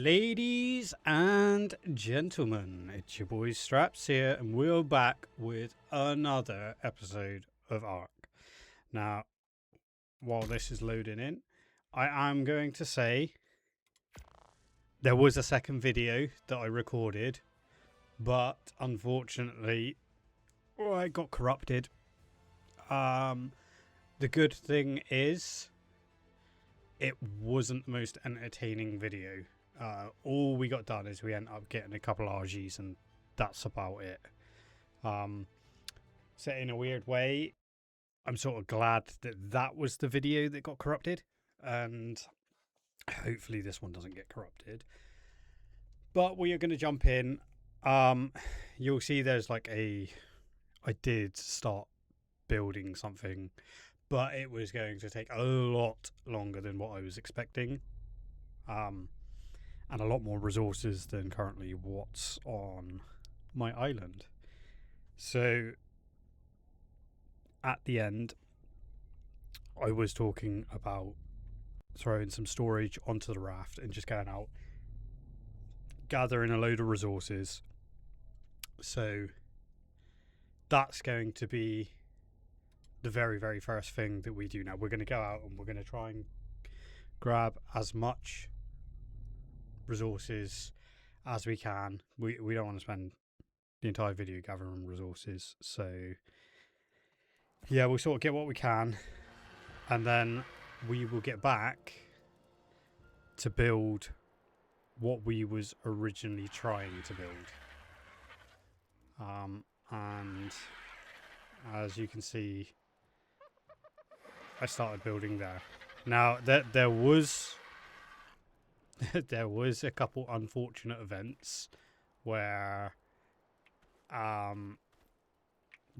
Ladies and gentlemen, it's your boy Strappz here, and we're back with another episode of Ark. Now, while this is loading in, I am going to say there was a second video that I recorded, but unfortunately, it got corrupted. The good thing is, it wasn't the most entertaining video. All we got done is we ended up getting a couple RGs, and that's about it. So in a weird way, I'm sort of glad that that was the video that got corrupted, and hopefully this one doesn't get corrupted. But we are going to jump in. You'll see there's like I did start building something, but it was going to take a lot longer than what I was expecting. And a lot more resources than currently what's on my island. So at the end, I was talking about throwing some storage onto the raft and just going out, gathering a load of resources. So that's going to be the very, very first thing that we do now. We're going to go out and we're going to try and grab as much resources as we can. We don't want to spend the entire video gathering resources, so yeah, we'll sort of get what we can, and then we will get back to build what we was originally trying to build. And as you can see, I started building there. Now there was there was a couple unfortunate events where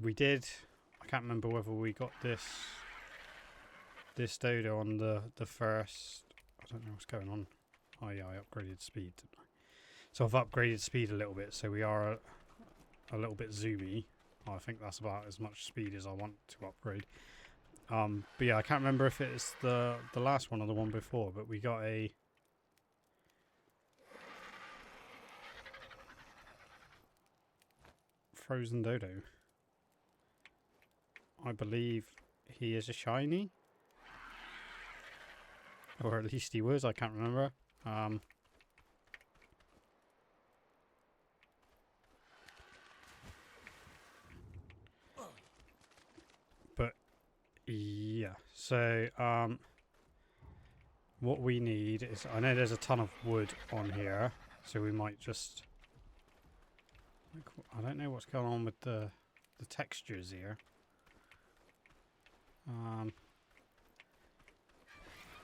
we did, I can't remember whether we got this dodo on the first, I don't know what's going on. Oh yeah, I upgraded speed, didn't I? So I've upgraded speed a little bit, so we are a little bit zoomy. I think that's about as much speed as I want to upgrade. But yeah, I can't remember if it's the last one or the one before, but we got a frozen dodo. I believe he is a shiny, or at least he was. I can't remember. But yeah, so what we need is, I know there's a ton of wood on here, so we might just, I don't know what's going on with the textures here.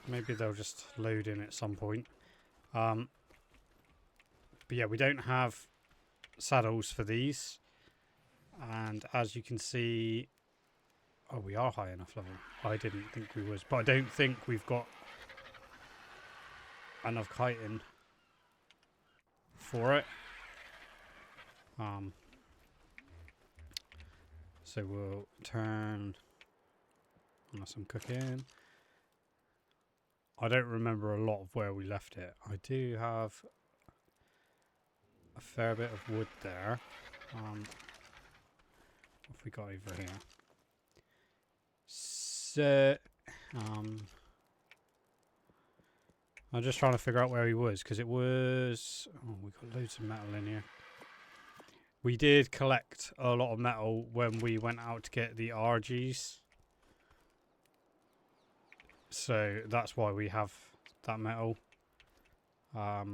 Maybe they'll just load in at some point. But yeah, we don't have saddles for these, and as you can see, oh, we are high enough level. I didn't think we was, but I don't think we've got enough kiting for it. So we'll turn on some cooking. I don't remember a lot of where we left it. I do have a fair bit of wood there. What have we got over here? So I'm just trying to figure out where he was, because it was, oh, we got loads of metal in here. We did collect a lot of metal when we went out to get the RGs. So that's why we have that metal. But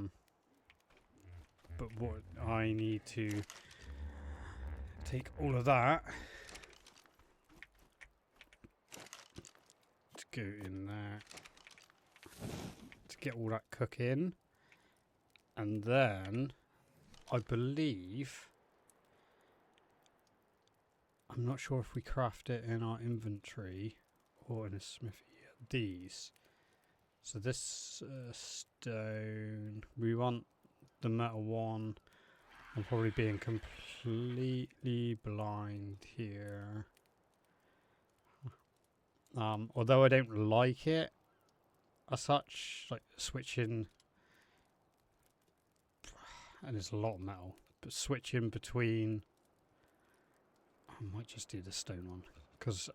what I need to take all of that to go in there to get all that cooking, and then I believe, I'm not sure if we craft it in our inventory or in a smithy. These. So this stone, we want the metal one. I'm probably being completely blind here. Although I don't like it as such, like switching and it's a lot of metal. But switching between, I might just do the stone one because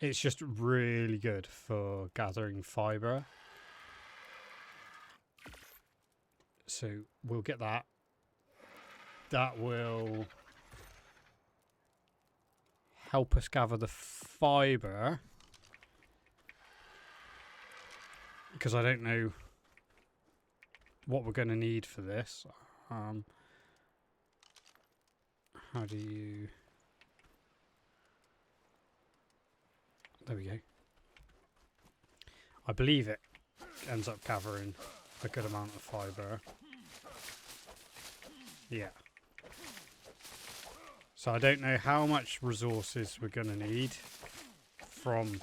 it's just really good for gathering fibre. So we'll get that. That will help us gather the fibre, because I don't know what we're going to need for this. How do you... There we go. I believe it ends up gathering a good amount of fibre. Yeah. So I don't know how much resources we're going to need from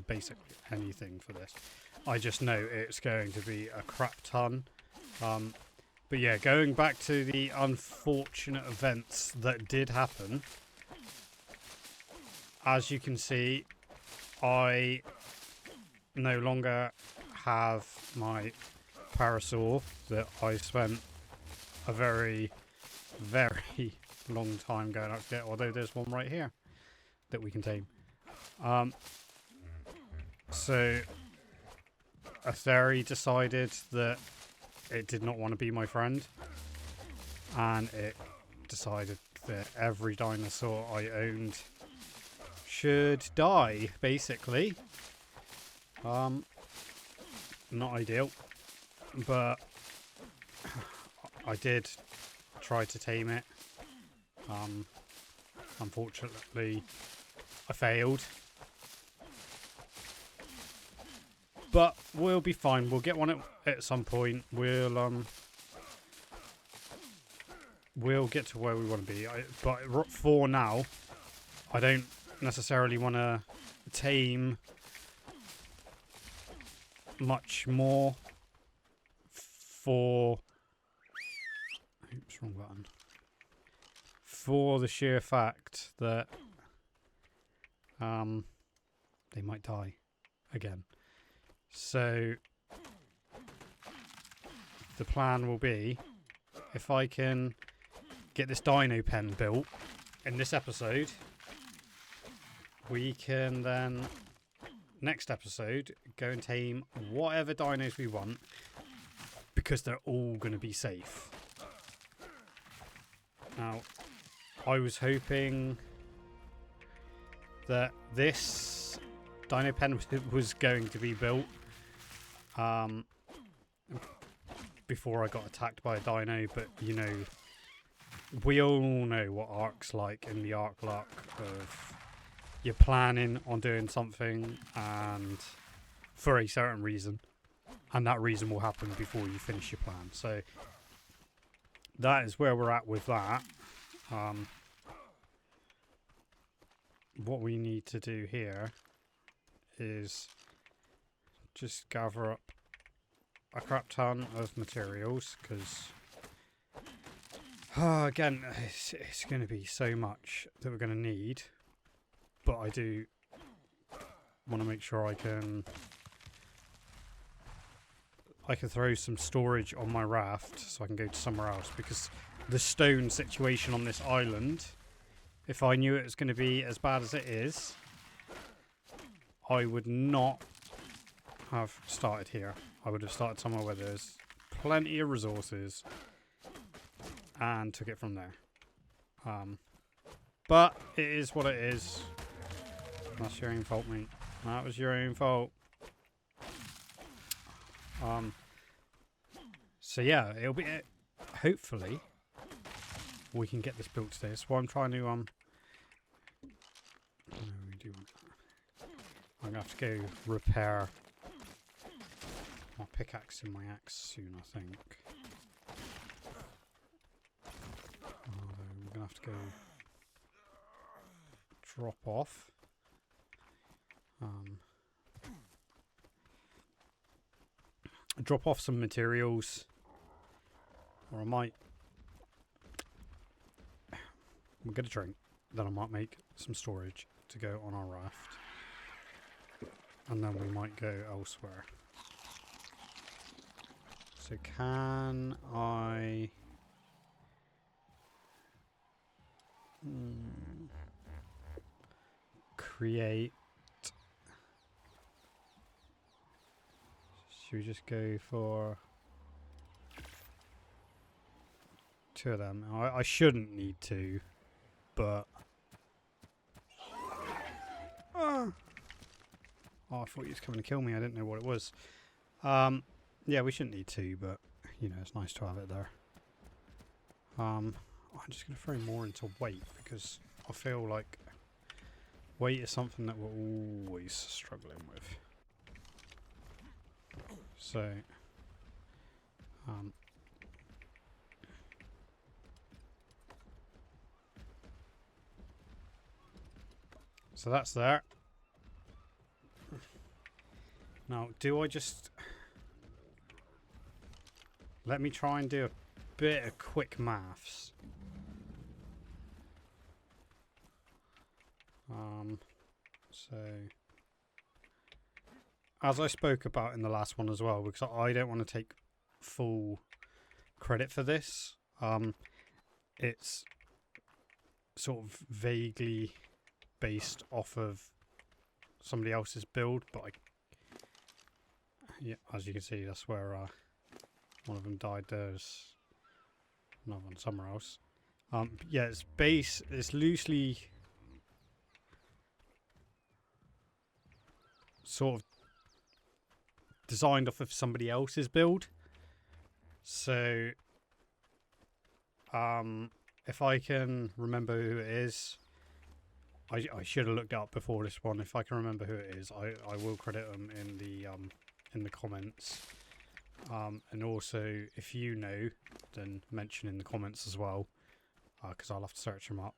basically anything for this. I just know it's going to be a crap ton. But yeah, going back to the unfortunate events that did happen, as you can see, I no longer have my parasaur that I spent a very, very long time going up to get, although there's one right here that we can tame. So a fairy decided that it did not want to be my friend, and it decided that every dinosaur I owned should die, basically. Not ideal, but I did try to tame it. Unfortunately, I failed. But we'll be fine. We'll get one at some point. We'll get to where we want to be. But for now, I don't necessarily want to tame much more for... Oops, wrong button. For the sheer fact that they might die again. So the plan will be, if I can get this dino pen built in this episode, we can then, next episode, go and tame whatever dinos we want, because they're all going to be safe. Now, I was hoping that this dino pen was going to be built before I got attacked by a dino, but you know, we all know what Ark's like in the Ark luck of you're planning on doing something and for a certain reason, and that reason will happen before you finish your plan. So that is where we're at with that. What we need to do here is just gather up a crap ton of materials, because again, it's going to be so much that we're going to need, but I do want to make sure I can throw some storage on my raft so I can go to somewhere else, because the stone situation on this island, if I knew it was going to be as bad as it is, I would not have started here. I would have started somewhere where there's plenty of resources and took it from there. But it is what it is. That's your own fault, mate. That was your own fault. So yeah, it'll be hopefully we can get this built today. That's why I'm trying to I'm gonna have to go repair my pickaxe and my axe soon, I think. We're gonna have to go drop off. Drop off some materials, or I might get a drink, then I might make some storage to go on our raft, and then we might go elsewhere. So can I... create... Should we just go for 2 of them? I shouldn't need to, but... Oh, I thought he was coming to kill me. I didn't know what it was. Yeah, we shouldn't need to, but, you know, it's nice to have it there. I'm just going to throw more into weight, because I feel like weight is something that we're always struggling with. So, so that's there. Now, do I just... Let me try and do a bit of quick maths. So... As I spoke about in the last one as well, because I don't want to take full credit for this. It's sort of vaguely based off of somebody else's build, but yeah, as you can see, that's where one of them died. There's another one somewhere else. Yeah, it's loosely sort of designed off of somebody else's build. So if I can remember who it is, I should have looked up before this one. If I can remember who it is, I will credit them in the comments. And also, if you know, then mention in the comments as well, because I'll have to search them up.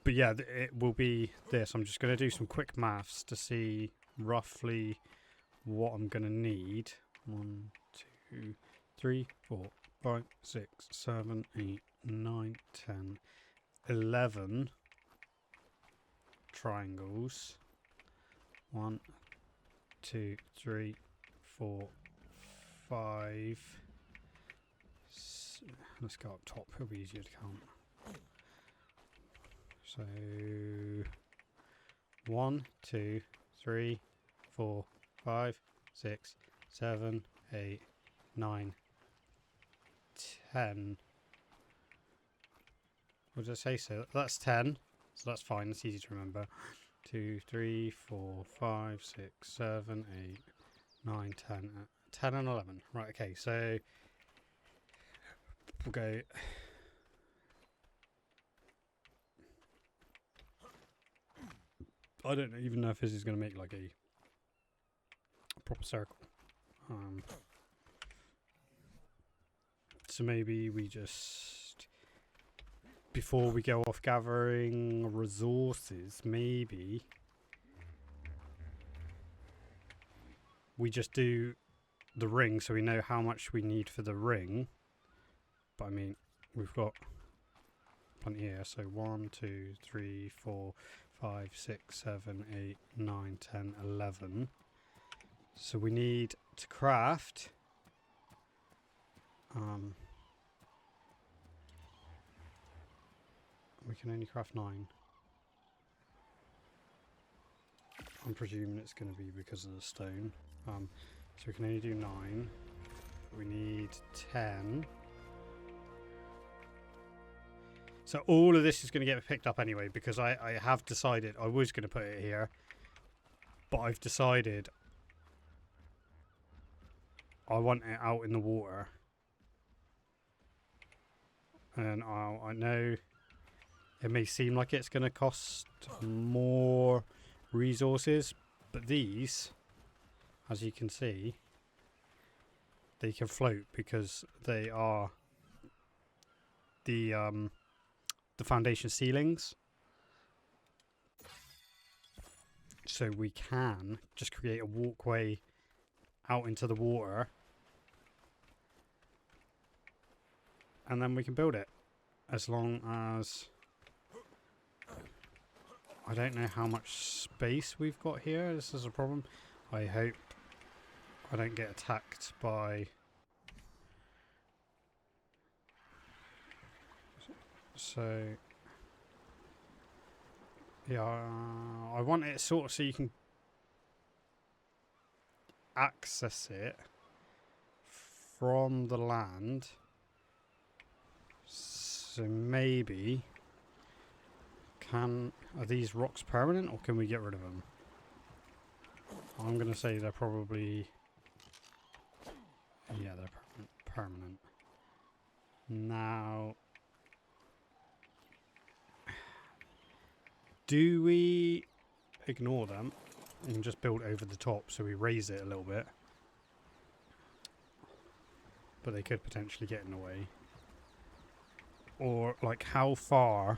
But yeah, it will be this. I'm just going to do some quick maths to see roughly what I'm going to need. 1, 2, 3, 4, 5, 6, 7, 8, 9, 10, 11 triangles. 1, 2, 3, 4, 5. Let's go up top. It'll be easier to count. So 1, 2, 3, 4, 5, 6, 7, 8, 9, 10. What did I say? So that's 10. So that's fine. That's easy to remember. 2, 3, 4, 5, 6, 7, 8, 9, 10. 10 and 11. Right, okay. So we'll go... I don't even know if this is going to make like a proper circle. So maybe we just, before we go off gathering resources, maybe we just do the ring so we know how much we need for the ring. But I mean, we've got plenty here. So 1, 2, 3, 4, 5, 6, 7, 8, 9, 10, 11. So we need to craft we can only craft 9. I'm presuming it's going to be because of the stone. So we can only do 9. We need 10. So all of this is going to get picked up anyway, because I have decided I was going to put it here, but I've decided I want it out in the water. And I know it may seem like it's going to cost more resources, but these, as you can see, they can float because they are the foundation ceilings. So we can just create a walkway out into the water, and then we can build it, as long as I don't know how much space we've got here. This is a problem. I hope I don't get attacked by... So... Yeah, I want it sort of so you can access it from the land. So maybe... Are these rocks permanent, or can we get rid of them? I'm going to say they're probably... Yeah, they're permanent. Now... Do we ignore them and just build over the top so we raise it a little bit? But they could potentially get in the way. Or, like, how far...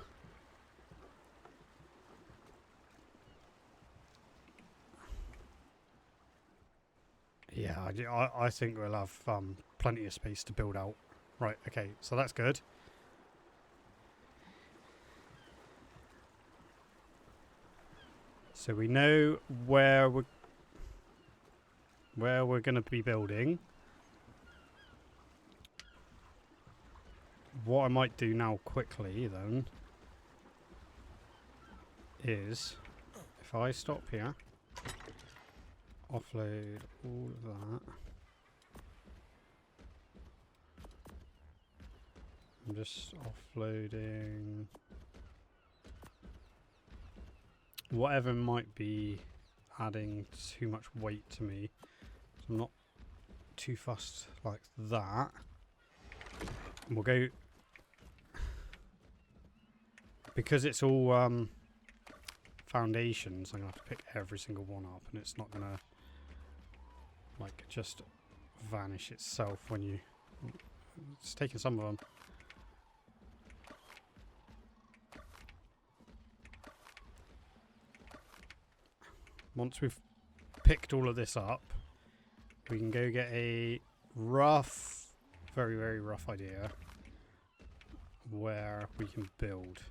Yeah, I think we'll have plenty of space to build out. Right, okay, so that's good. So we know where we're going to be building. What I might do now quickly then is, if I stop here, offload all of that. I'm just offloading whatever might be adding too much weight to me. So I'm not too fussed like that. We'll go, because it's all foundations, I'm going to have to pick every single one up, and it's not going to like just vanish itself when you... It's taking some of them. Once we've picked all of this up, we can go get a rough, very, very rough idea where we can build.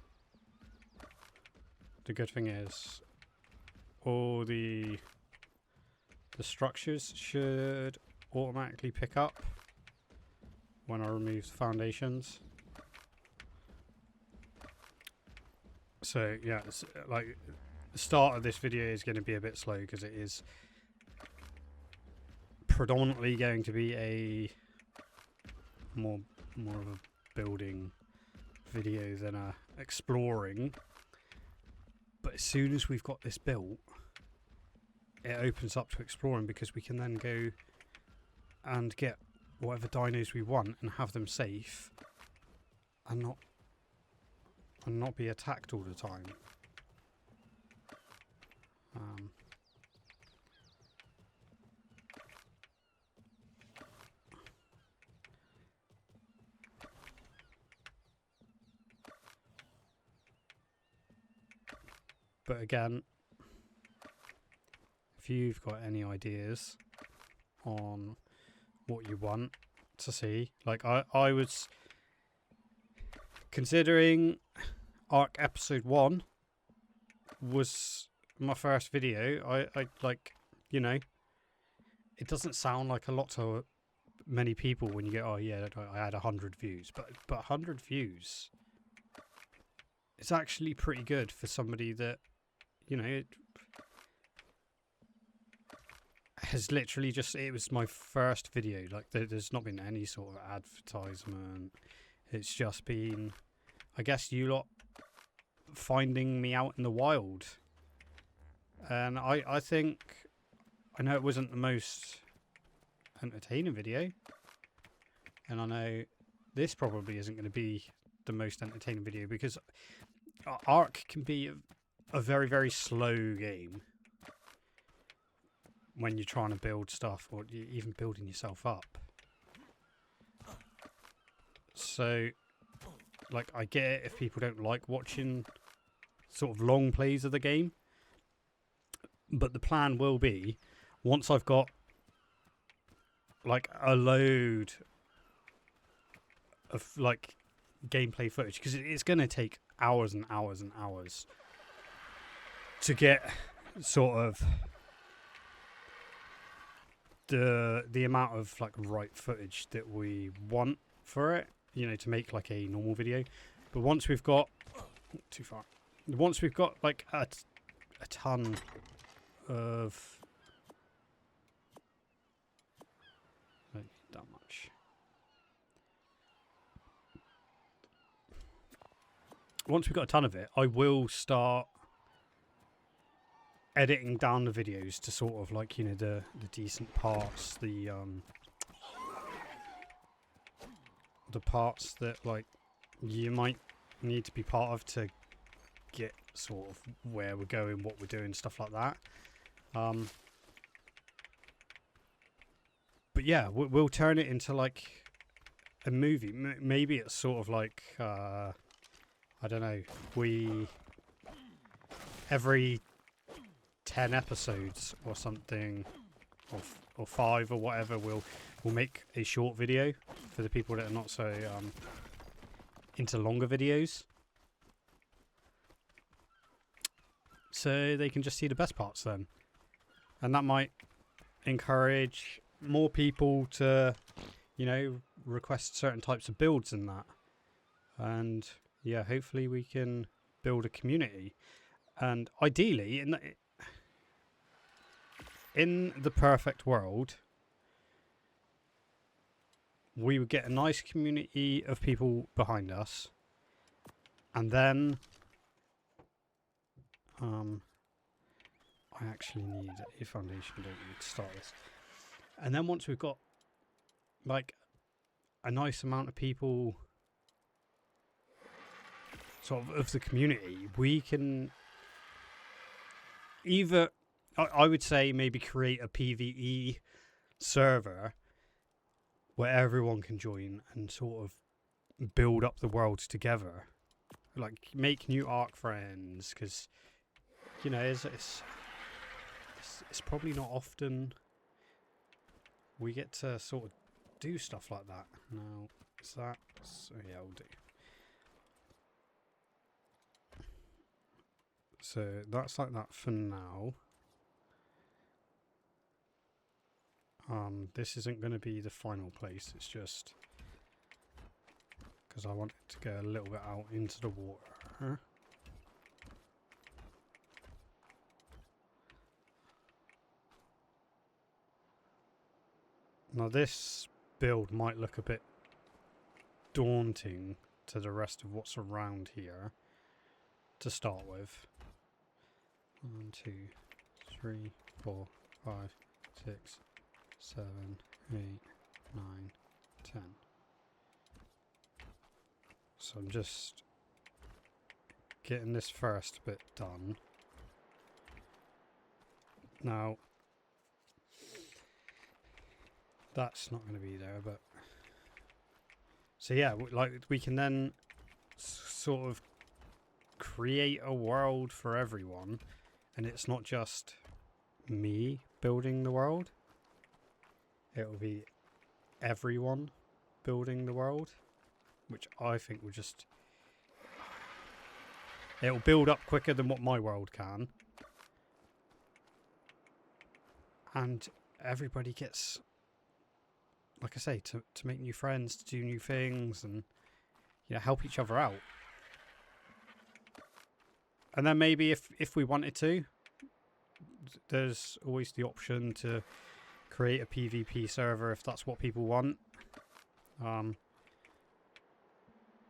The good thing is all the structures should automatically pick up when I remove the foundations. So yeah, it's like the start of this video is going to be a bit slow because it is predominantly going to be a more of a building video than a exploring. But as soon as we've got this built, it opens up to exploring, because we can then go and get whatever dinos we want and have them safe and not be attacked all the time. But again, if you've got any ideas on what you want to see, like I was considering Ark Episode 1 was my first video. I like, you know, it doesn't sound like a lot to many people when you get, oh yeah, I had 100 views, but 100 views, it's actually pretty good for somebody that, you know, it has literally just, it was my first video. Like there's not been any sort of advertisement. It's just been, I guess, you lot finding me out in the wild. And I think, I know it wasn't the most entertaining video, and I know this probably isn't going to be the most entertaining video, because Ark can be a very, very slow game when you're trying to build stuff, or even building yourself up. So, like, I get it if people don't like watching sort of long plays of the game, but the plan will be, once I've got like a load of like gameplay footage, because it's going to take hours and hours and hours to get sort of the amount of like right footage that we want for it, you know, to make like a normal video. But once we've got too far, once we've got like a ton of don't need that much. Once we've got a ton of it, I will start editing down the videos to sort of like, you know, the decent parts, the parts that like you might need to be part of to get sort of where we're going, what we're doing, stuff like that. But yeah, we'll turn it into like a movie. Maybe it's sort of like I don't know, every 10 episodes or something, or 5 or whatever, we'll make a short video for the people that are not so into longer videos, so they can just see the best parts then, and that might encourage more people to, you know, request certain types of builds and that, and yeah, hopefully we can build a community. And ideally, in the perfect world, we would get a nice community of people behind us, and then I actually need a foundation, don't need to start this. And then once we've got like a nice amount of people sort of the community, we can either, I would say, maybe create a PvE server where everyone can join and sort of build up the world together, like make new Ark friends, because, you know, it's probably not often we get to sort of do stuff like that. Now, is that, so yeah, I'll do. So that's like that for now. This isn't going to be the final place, it's just because I want it to go a little bit out into the water. Now this build might look a bit daunting to the rest of what's around here to start with. 1, 2, 3, 4, 5, 6, 7, 8, 9, 10. So I'm just getting this first bit done. Now, that's not going to be there, but so yeah, like we can then sort of create a world for everyone, and it's not just me building the world, it'll be everyone building the world, which I think will just, it'll build up quicker than what my world can, and everybody gets, like I say, to make new friends, to do new things, and, you know, help each other out. And then maybe if we wanted to, there's always the option to create a PvP server if that's what people want.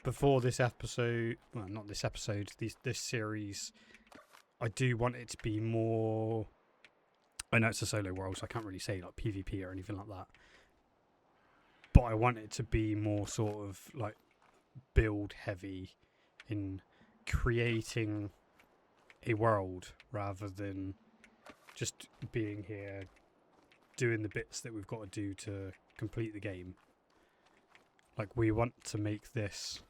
Before this episode, well, not this episode, this series, I do want it to be more, I know it's a solo world, so I can't really say like PvP or anything like that, but I want it to be more sort of like build heavy in creating a world rather than just being here doing the bits that we've got to do to complete the game. Like, we want to make this,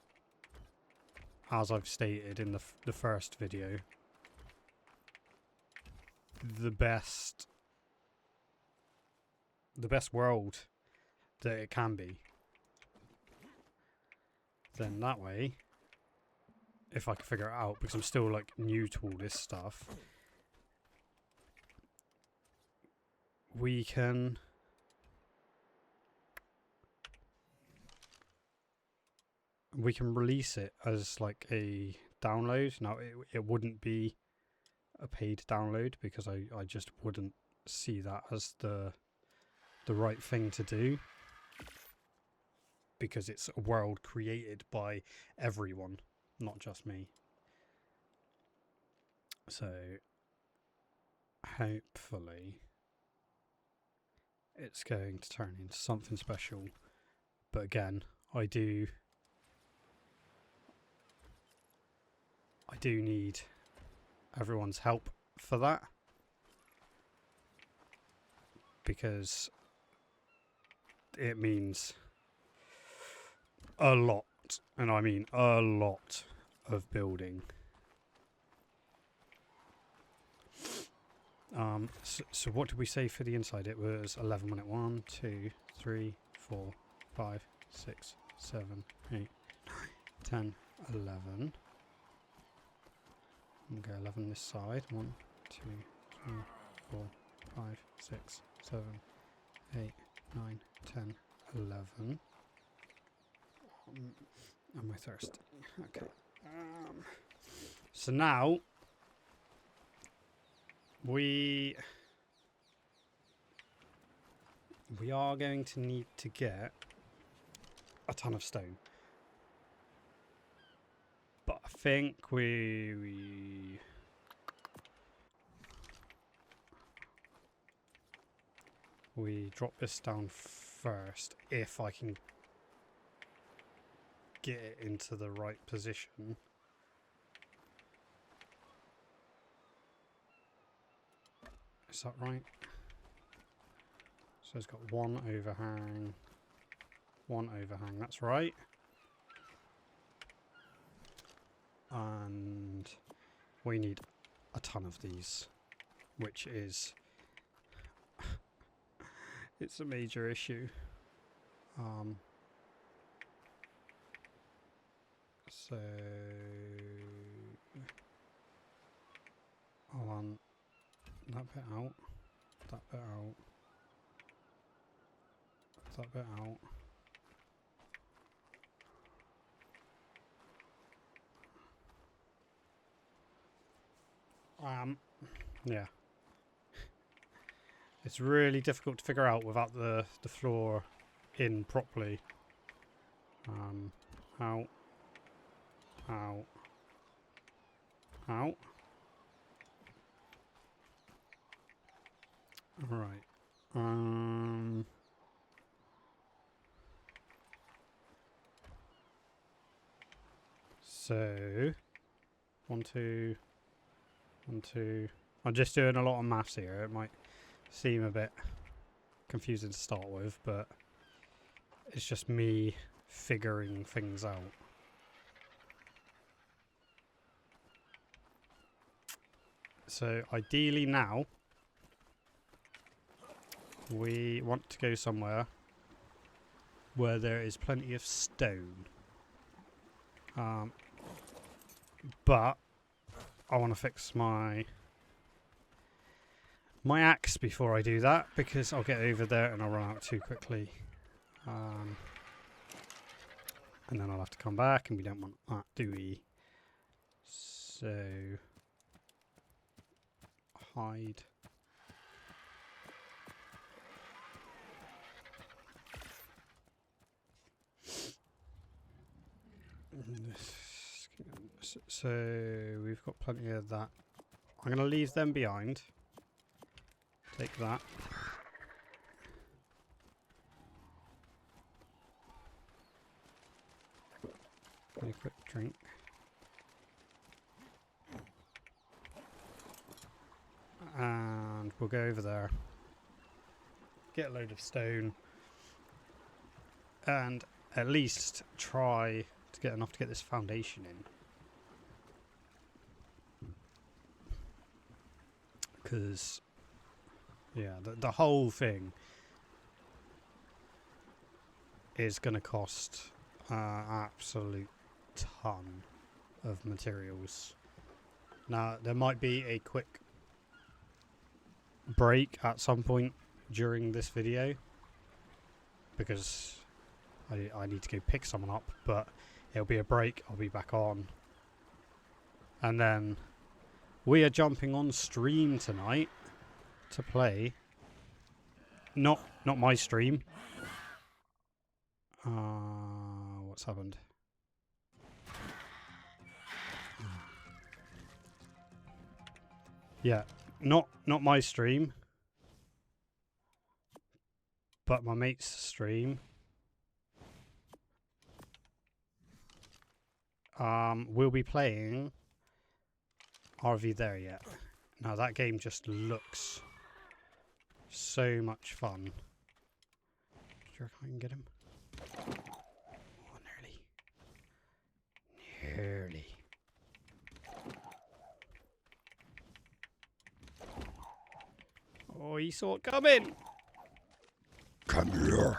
as I've stated in the first video, the best world that it can be. Then that way, if I can figure it out, because I'm still like new to all this stuff, we can we can release it as like a download. Now it wouldn't be a paid download because I just wouldn't see that as the right thing to do, because it's a world created by everyone, not just me. So hopefully it's going to turn into something special. But again, I do need everyone's help for that, because it means a lot, and I mean a lot, of building. So what did we say for the inside? It was 11, wasn't it? 1, 2, 3, 4, 5, 6, 7, 8, 9, 10, 11. We'll go 11 this side. 1, 2, 3, 4, 5, 6, 7, 8, 9, 10, 11. Am I thirsty? Okay. So now we are going to need to get a ton of stone. But I think we drop this down first, if I can get it into the right position. Is that right? So it's got one overhang, that's right. And we need a ton of these, which is it's a major issue. So I want that bit out, that bit out, that bit out. Yeah. It's really difficult to figure out without the floor in properly. Out. Out. Out. Alright. So 1, 2, 1, 2. I'm just doing a lot of maths here. It might seem a bit confusing to start with, but it's just me figuring things out. So ideally now we want to go somewhere where there is plenty of stone. But I want to fix my axe before I do that, because I'll get over there and I'll run out too quickly. And then I'll have to come back, and we don't want that, do we? So hide. So we've got plenty of that. I'm going to leave them behind. Take that. Very quick drink. And we'll go over there. Get a load of stone. And at least try to get enough to get this foundation in. Because, yeah, the whole thing is going to cost absolute ton of materials. Now, there might be a quick break at some point during this video, because I need to go pick someone up, but It'll be a break. I'll be back on. And then we are jumping on stream tonight to play. Not my stream. What's happened? Yeah, not my stream, but my mate's stream. We'll be playing RV There Yet. Now that game just looks so much fun. Do you reckon I can get him? Oh, nearly. Oh, he saw it coming. Come here.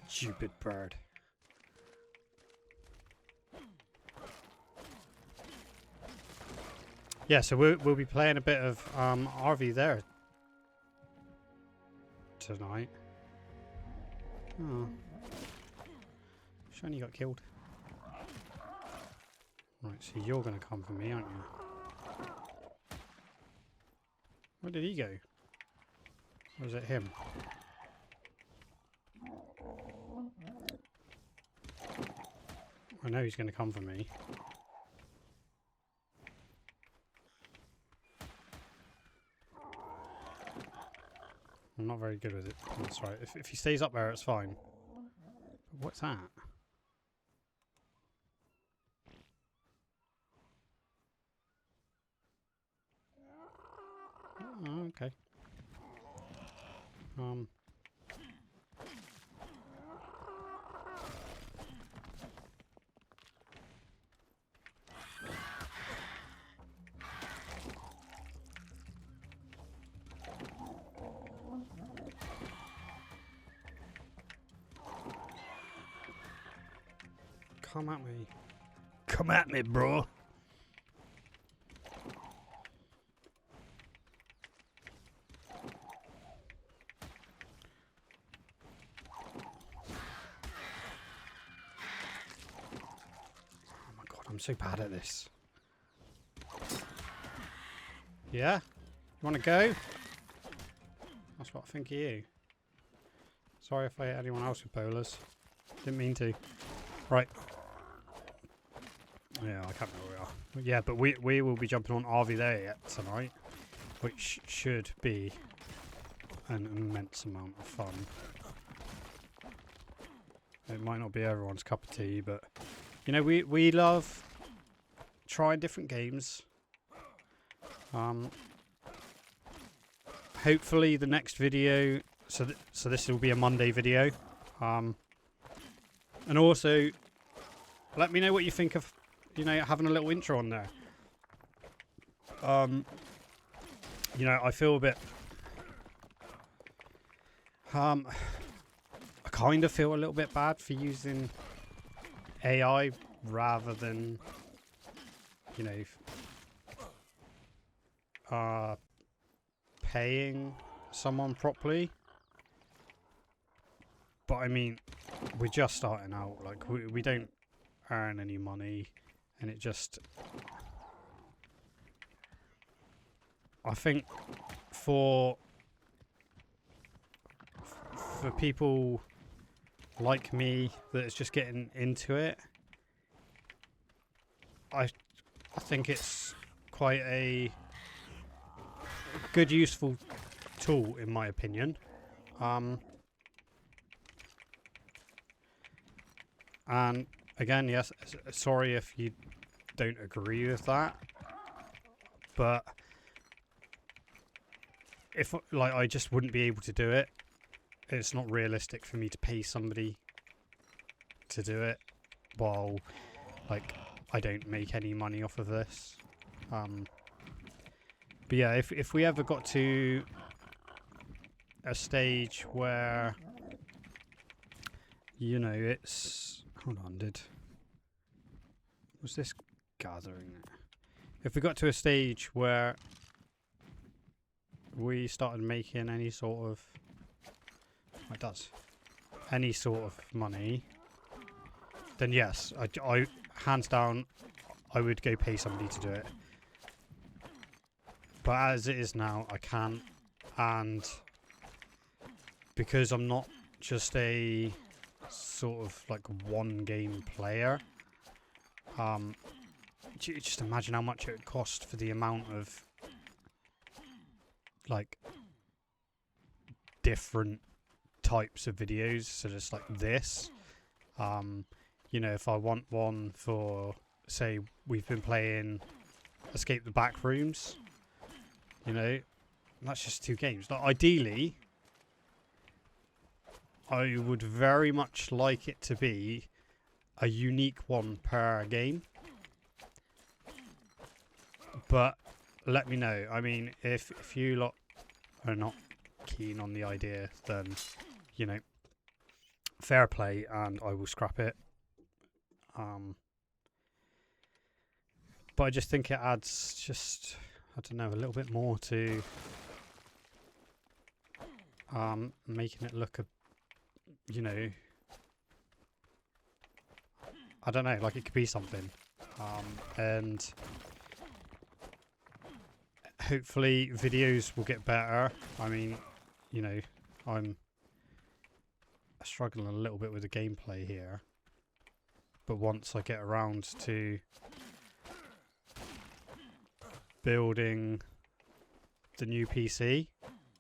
Stupid bird. Yeah, so we'll be playing a bit of RV There tonight. Oh. Shiny got killed. Right, so you're going to come for me, aren't you? Where did he go? Or was it him? I know he's going to come for me. I'm not very good with it. That's right. If he stays up there, it's fine. But what's that? Oh, okay. Come at me. Come at me, bro. Oh my god, I'm so bad at this. Yeah? You want to go? That's what I think of you. Sorry if I hit anyone else with bowlers. Didn't mean to. Right. Yeah, I can't remember where we are. Yeah, but we will be jumping on RV There Yet tonight, which should be an immense amount of fun. It might not be everyone's cup of tea, but you know, we love trying different games. Hopefully the next video, so this will be a Monday video. And also let me know what you think of, you know, having a little intro on there. You know, I feel a bit I kind of feel a little bit bad for using AI rather than, you know, paying someone properly. But I mean, we're just starting out. Like, we don't earn any money, and it just, I think for people like me that is just getting into it, I think it's quite a good, useful tool, in my opinion. And again, yes, sorry if you don't agree with that, but if, like, I just wouldn't be able to do it. It's not realistic for me to pay somebody to do it while, like, I don't make any money off of this. But yeah, if we ever got to a stage where, you know, it's, hold on, was this gathering. If we got to a stage where we started making any sort of... It does. Any sort of money, then yes, I hands down, I would go pay somebody to do it. But as it is now, I can't. And because I'm not just a sort of like one game player, just imagine how much it would cost for the amount of like different types of videos. So just like this, you know, if I want one for, say, we've been playing Escape the Backrooms, you know, that's just 2 games. Like, ideally, I would very much like it to be a unique one per game. But let me know. I mean, if you lot are not keen on the idea, then, you know, fair play, and I will scrap it. But I just think it adds just, I don't know, a little bit more to making it look you know, I don't know, like it could be something. And hopefully videos will get better. I mean, you know, I'm struggling a little bit with the gameplay here. But once I get around to building the new PC,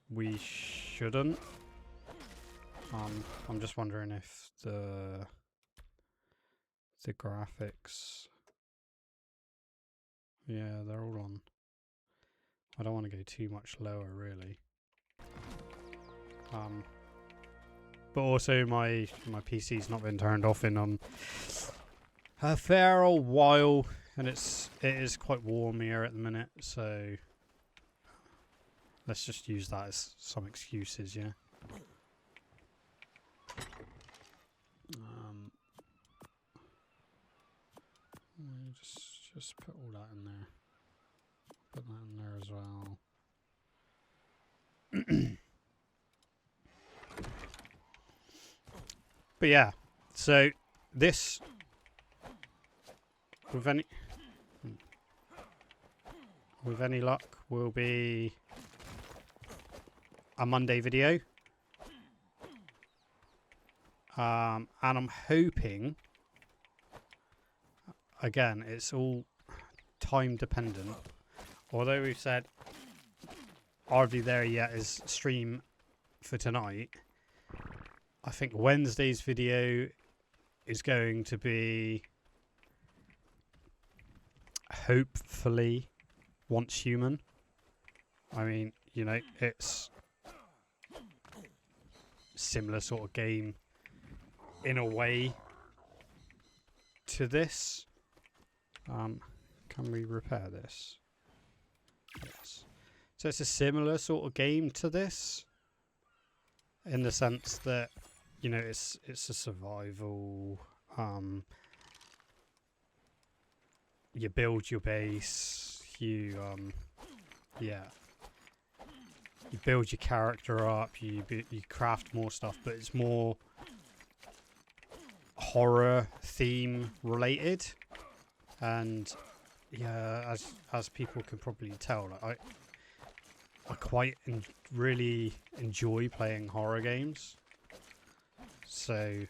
we shouldn't. I'm just wondering if the graphics, yeah, they're all on. I don't want to go too much lower, really. But also my PC's not been turned off in a fair old while, and it is quite warm here at the minute, so let's just use that as some excuses, yeah. Just put all that in there. Put that in there as well. But yeah, so this, with any luck, will be a Monday video. And I'm hoping, again, it's all time dependent. Although we've said hardly there yet is stream for tonight, I think Wednesday's video is going to be hopefully Once Human. I mean, you know, it's similar sort of game in a way to this. Can we repair this? Yes. So it's a similar sort of game to this, in the sense that, you know, it's a survival. You build your base. You yeah. You build your character up. You craft more stuff, but it's more horror theme related. And yeah, as people can probably tell, like, I quite really enjoy playing horror games. So,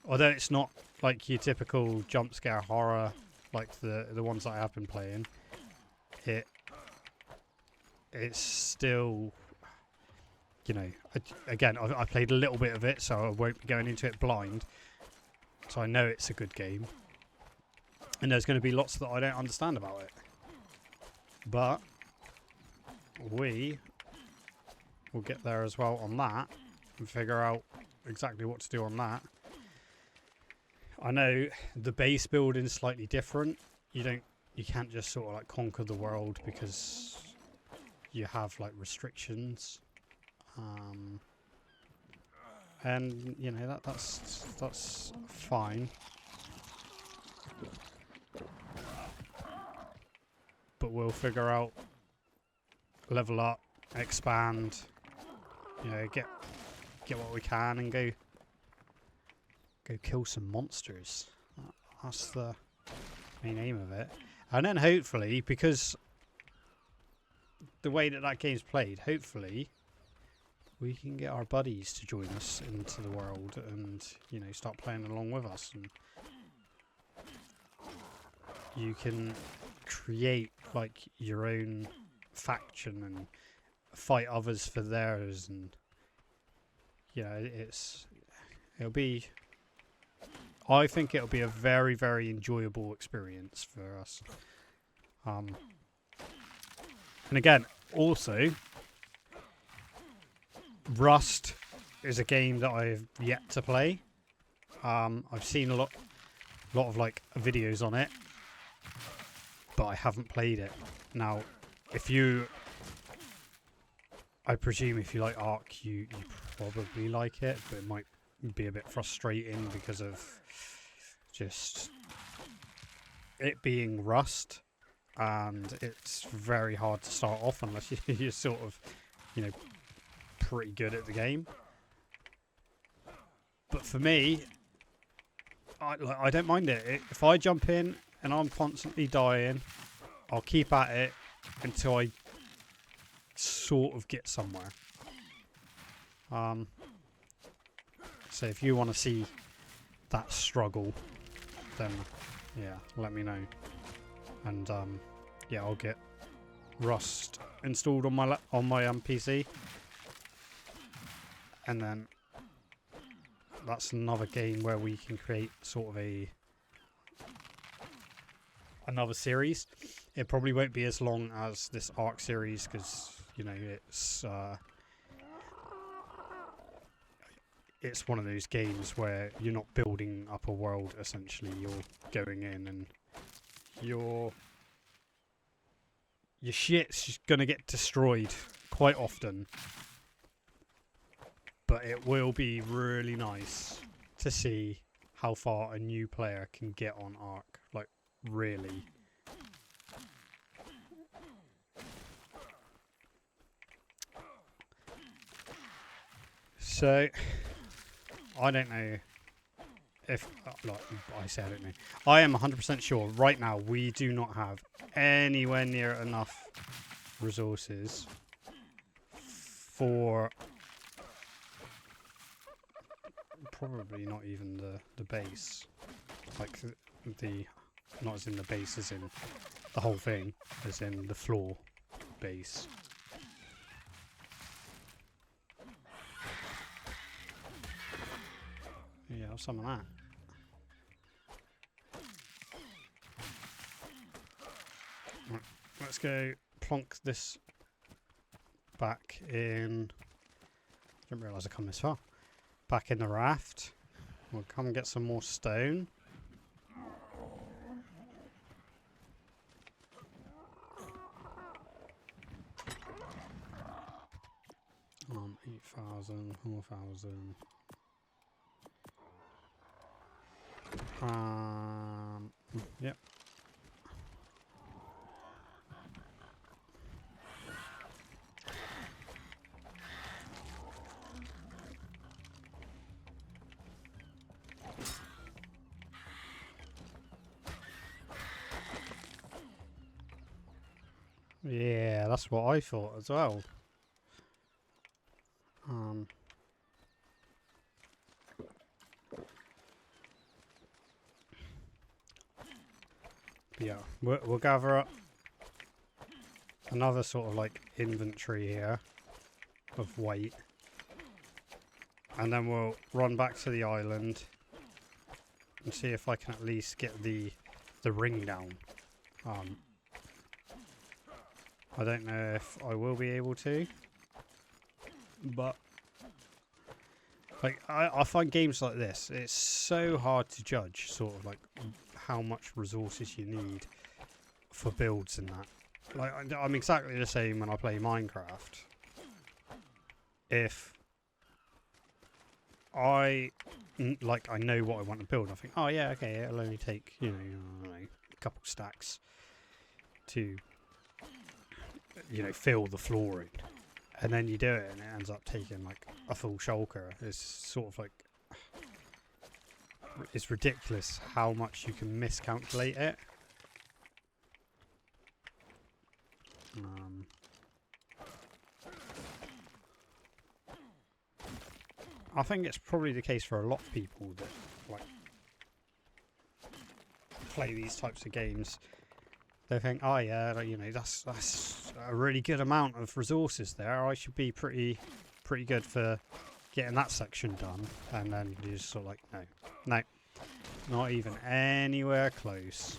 although it's not like your typical jump scare horror like the ones that I have been playing, it's still, you know, again, I played a little bit of it, so I won't be going into it blind. So I know it's a good game. And there's going to be lots that I don't understand about it. But we will get there as well on that and figure out exactly what to do on that. I know the base building is slightly different. You can't just sort of like conquer the world because you have like restrictions. And you know that's fine. but we'll figure out, level up, expand, you know, get what we can and go kill some monsters. That's the main aim of it. And then hopefully, because the way that game's played, hopefully we can get our buddies to join us into the world and, you know, start playing along with us. And you can create like your own faction and fight others for theirs, and I think it'll be a very, very enjoyable experience for us. And again, also, Rust is a game that I've yet to play. I've seen a lot of like videos on it, but I haven't played it. Now, I presume if you like Ark, you probably like it, but it might be a bit frustrating because of just it being Rust, and it's very hard to start off unless you're sort of, you know, pretty good at the game. But for me, I don't mind it. If I jump in and I'm constantly dying, I'll keep at it until I sort of get somewhere. So if you want to see that struggle, then yeah, let me know. And yeah, I'll get Rust installed on my PC, and then that's another game where we can create sort of another series. It probably won't be as long as this Ark series because, you know, it's one of those games where you're not building up a world. Essentially, you're going in and your shit's gonna get destroyed quite often. But it will be really nice to see how far a new player can get on Ark. Like, really. So, I don't know if, like I say, I don't know. I am 100% sure right now we do not have anywhere near enough resources for probably not even the base. Like, not as in the base as in the whole thing, as in the floor base. Yeah, have some of that. Right, let's go plonk this back in. Didn't realise I come this far. Back in the raft. We'll come and get some more stone. 8,000, 4,000. Yep. Yeah, that's what I thought as well. Yeah, we'll gather up another sort of like inventory here of weight, and then we'll run back to the island and see if I can at least get the ring down. I don't know if I will be able to, but like I find games like this, it's so hard to judge sort of like how much resources you need for builds and that. Like, I'm exactly the same when I play Minecraft. If I know what I want to build, I think, oh yeah, okay, it'll only take, you know, a couple stacks to you know, fill the flooring. And then you do it and it ends up taking like a full shulker. It's sort of like, it's ridiculous how much you can miscalculate it. I think it's probably the case for a lot of people that like play these types of games. They think, oh yeah, like, you know, that's a really good amount of resources there. I should be pretty good for getting that section done. And then you're just sort of like, no, not even anywhere close.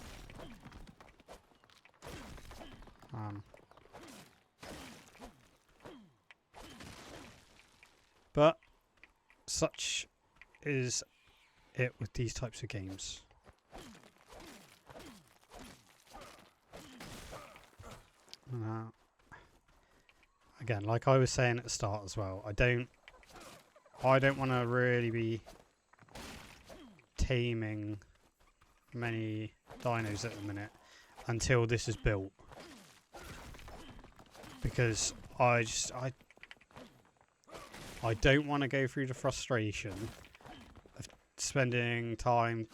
But such is it with these types of games. Again, like I was saying at the start as well, I don't want to really be taming many dinos at the minute until this is built, because I don't want to go through the frustration of spending time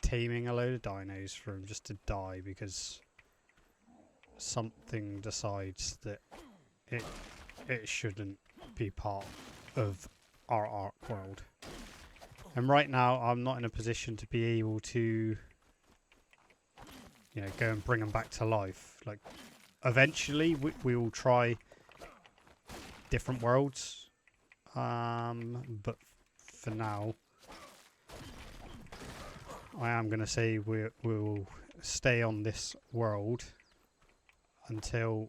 taming a load of dinos for them just to die because something decides that it shouldn't be part of our Ark world. And right now I'm not in a position to be able to, you know, go and bring them back to life. Like, eventually we will try different worlds, but for now I am going to say we'll stay on this world until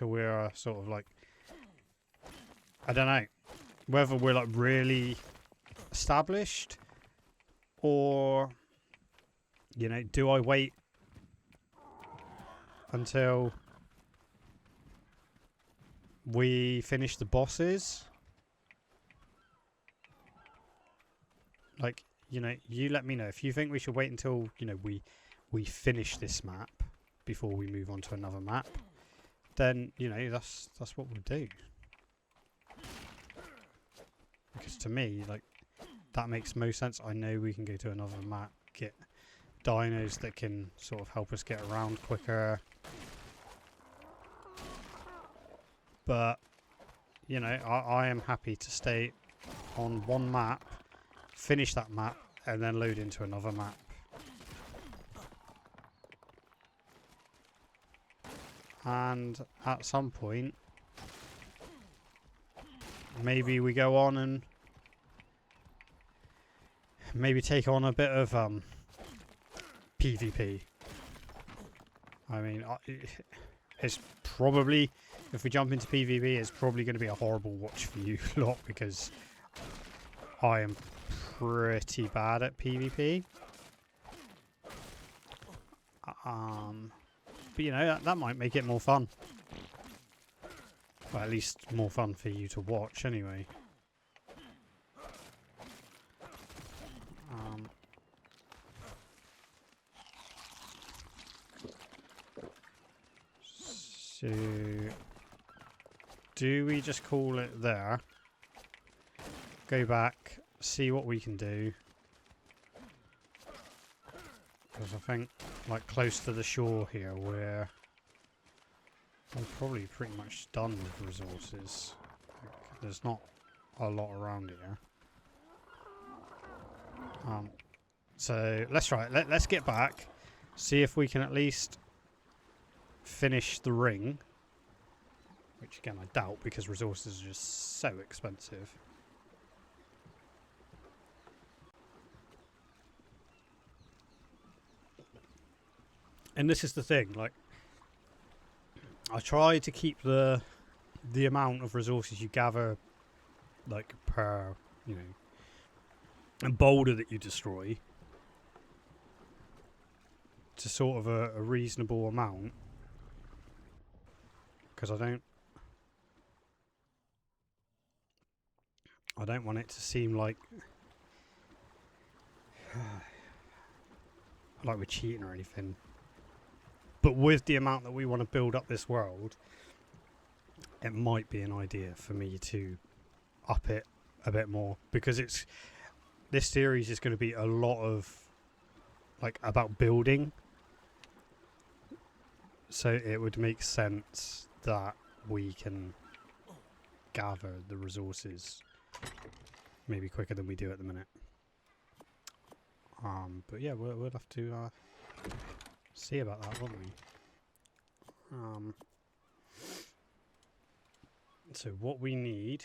we're sort of like, I don't know whether we're like really established, or, you know, do I wait until we finish the bosses? Like, you know, you let me know if you think we should wait until, you know, we finish this map before we move on to another map. Then, you know, that's what we'll do. Because to me, like, that makes most sense. I know we can go to another map, get dinos that can sort of help us get around quicker. But, you know, I am happy to stay on one map, finish that map, and then load into another map. And at some point, maybe we go on and maybe take on a bit of PvP. I mean, it's probably, if we jump into PvP, it's probably going to be a horrible watch for you lot, because I am pretty bad at PvP. But, you know, that might make it more fun. Well, at least more fun for you to watch, anyway. So, do we just call it there? Go back, see what we can do. Because I think, like, close to the shore here, we're probably pretty much done with resources. Like, there's not a lot around here. So let's try it. Let's get back, see if we can at least finish the ring. Which again I doubt, because resources are just so expensive. And this is the thing, like, I try to keep the amount of resources you gather, like, per, you know, boulder that you destroy, to sort of a reasonable amount, because I don't want it to seem like we're cheating or anything. But with the amount that we want to build up this world, it might be an idea for me to up it a bit more, because this series is going to be a lot of like about building, so it would make sense that we can gather the resources maybe quicker than we do at the minute. But yeah, we'll have to see about that, won't we? So what we need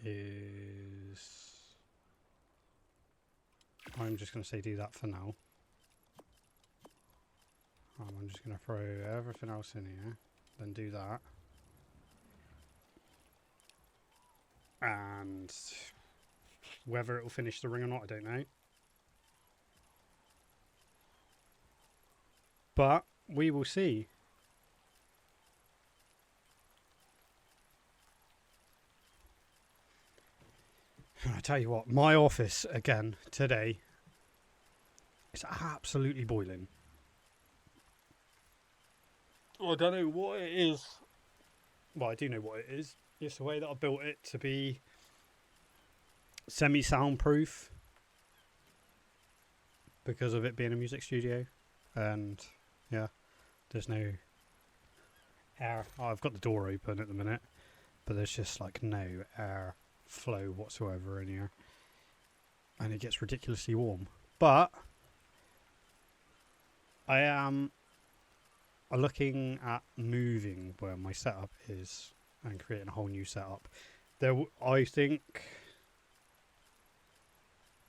is, I'm just going to say do that for now. I'm just going to throw everything else in here, then do that. And whether it will finish the ring or not, I don't know. But we will see. I tell you what, my office again today is absolutely boiling. I don't know what it is. Well, I do know what it is. It's the way that I built it to be semi-soundproof because of it being a music studio. And yeah, there's no air. Oh, I've got the door open at the minute, but there's just like no air flow whatsoever in here, and it gets ridiculously warm. But I am looking at moving where my setup is and creating a whole new setup. I think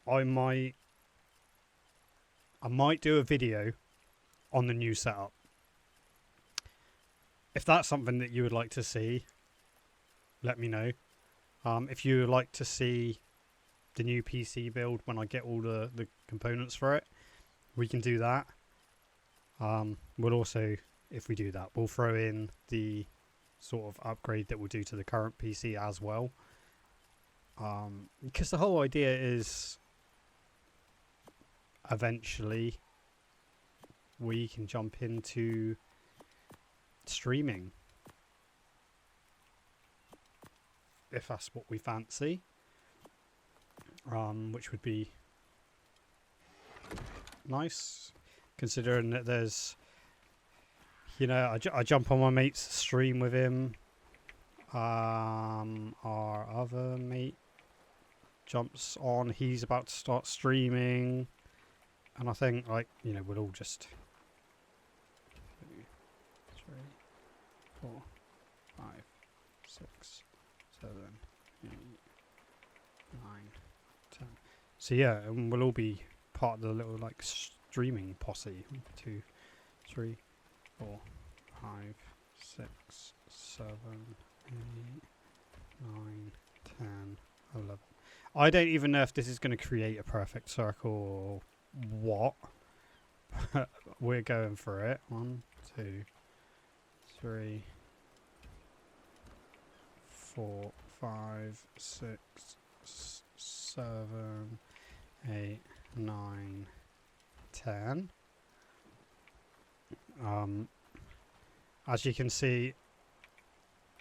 I might do a video on the new setup. If that's something that you would like to see, let me know. If you would like to see the new PC build when I get all the components for it, we can do that. We'll also, if we do that, we'll throw in the sort of upgrade that we'll do to the current PC as well. Because the whole idea is eventually we can jump into streaming, if that's what we fancy, which would be nice, considering that there's, you know, I jump on my mate's stream with him. Our other mate jumps on, he's about to start streaming, and I think, like, you know, we'll all just 2, 3, 4, 5, 6, 7, 8, 9, 10. So yeah, and we'll all be part of the little like streaming posse. 2, 3, 4, 5, 6, 7, 8, 9, 10, 11. I don't even know if this is going to create a perfect circle or what. We're going for it. 1, 2, 3, 4, 5, 6, 7, 8, 9, 10. As you can see,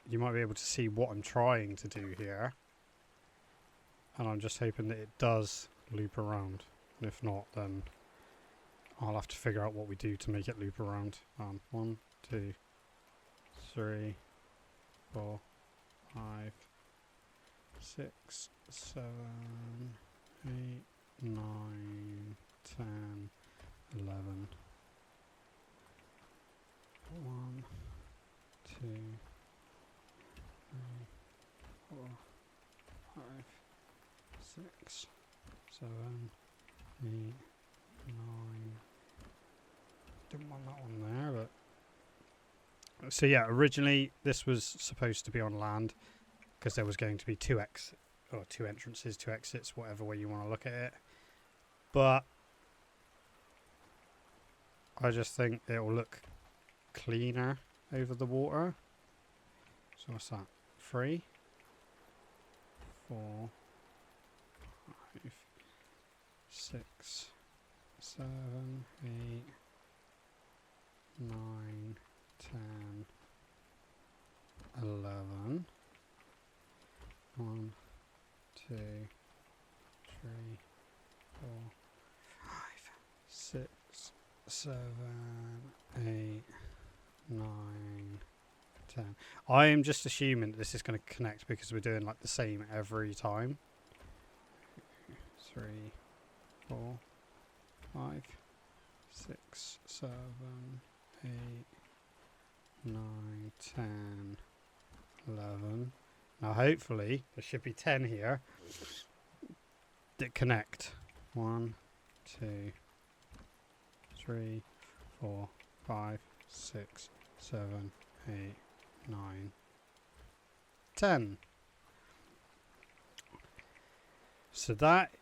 you might be able to see what I'm trying to do here, and I'm just hoping that it does loop around. And if not, then I'll have to figure out what we do to make it loop around. 1, 2, 3, 4, 5, 6, 7, 8, 9, 10, 11. 1, 2, 3, 4, 5, 6, 7, 8, 9. Didn't want that one there, but so yeah, originally this was supposed to be on land because there was going to be 2 entrances, 2 exits, whatever way you want to look at it. But I just think it will look cleaner over the water. So what's that? 3, 4, 5, 6, 7, 8, 9, 10, 11. 1, 2, 3, 4, 5, 6, 7, 8, 9, 10. I am just assuming that this is going to connect because we're doing like the same every time. 3, 4, 5, 6, 7, 8, 9, 10, 11. Now hopefully there should be 10 here that connect. 1, 2, 3, 4, 5, 6, 7, 8, 9, 10. So that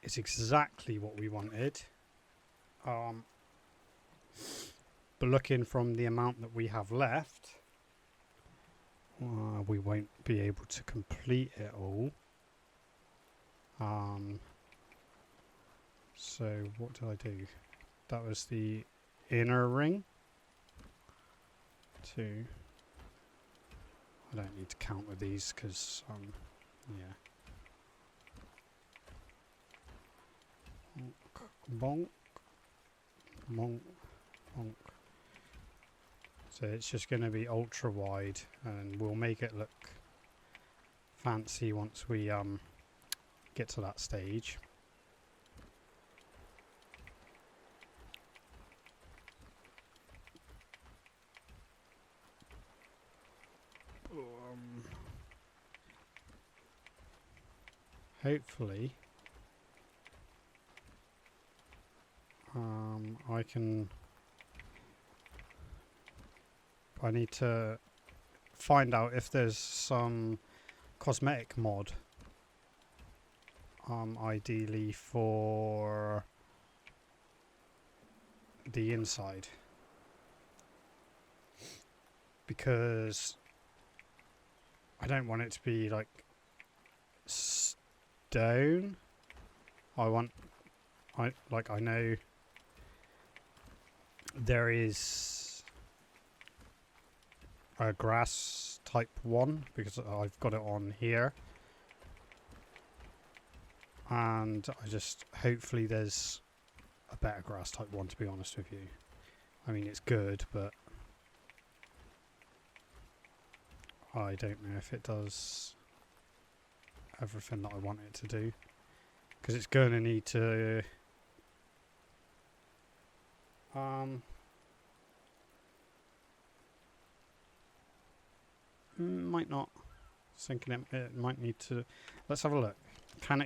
is exactly what we wanted. But looking from the amount that we have left, we won't be able to complete it all. So what did I do? That was the inner ring. 2. I don't need to count with these because yeah. Bonk, bonk, bonk. So it's just going to be ultra wide, and we'll make it look fancy once we get to that stage. Hopefully I need to find out if there's some cosmetic mod ideally for the inside, because I don't want it to be like stone. I know there is a grass type one because I've got it on here, and hopefully there's a better grass type one, to be honest with you. I mean, it's good, but I don't know if it does everything that I want it to do, because it's going to need to might not. Thinking it might need to. Let's have a look. Can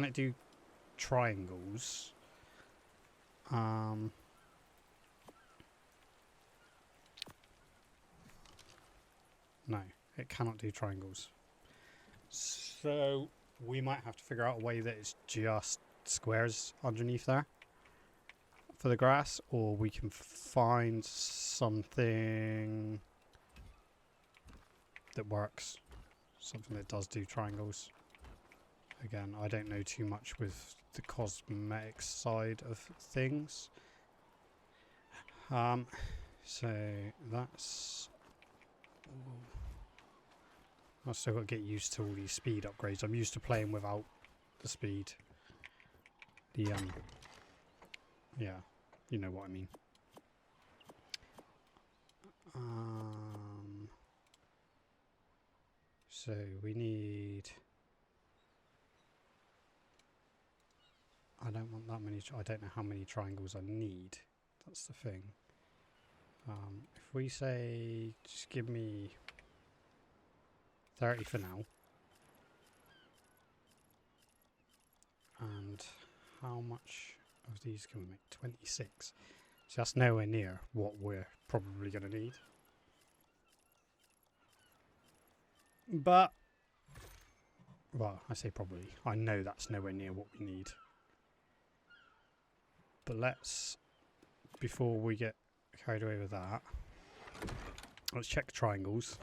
it do triangles? No, it cannot do triangles. So we might have to figure out a way that it's just squares underneath there for the grass, or we can find something that works, something that does do triangles. Again, I don't know too much with the cosmetic side of things. So that's. I've still got to get used to all these speed upgrades. I'm used to playing without the speed. Yeah, you know what I mean. So we need. I don't want that many. I don't know how many triangles I need. That's the thing. If we say, just give me 30 for now. And how much of these can we make? 26. So that's nowhere near what we're probably going to need. But, well, I say probably. I know that's nowhere near what we need. But let's, before we get carried away with that, let's check triangles.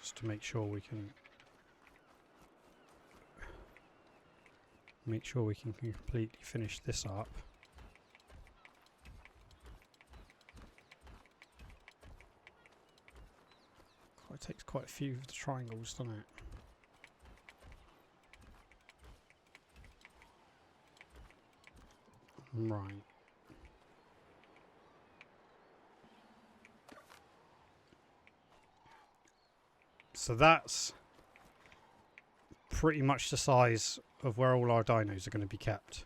Just to make sure we can Make sure we can completely finish this up. God, it takes quite a few of the triangles, doesn't it? Right. So that's pretty much the size of where all our dinos are going to be kept.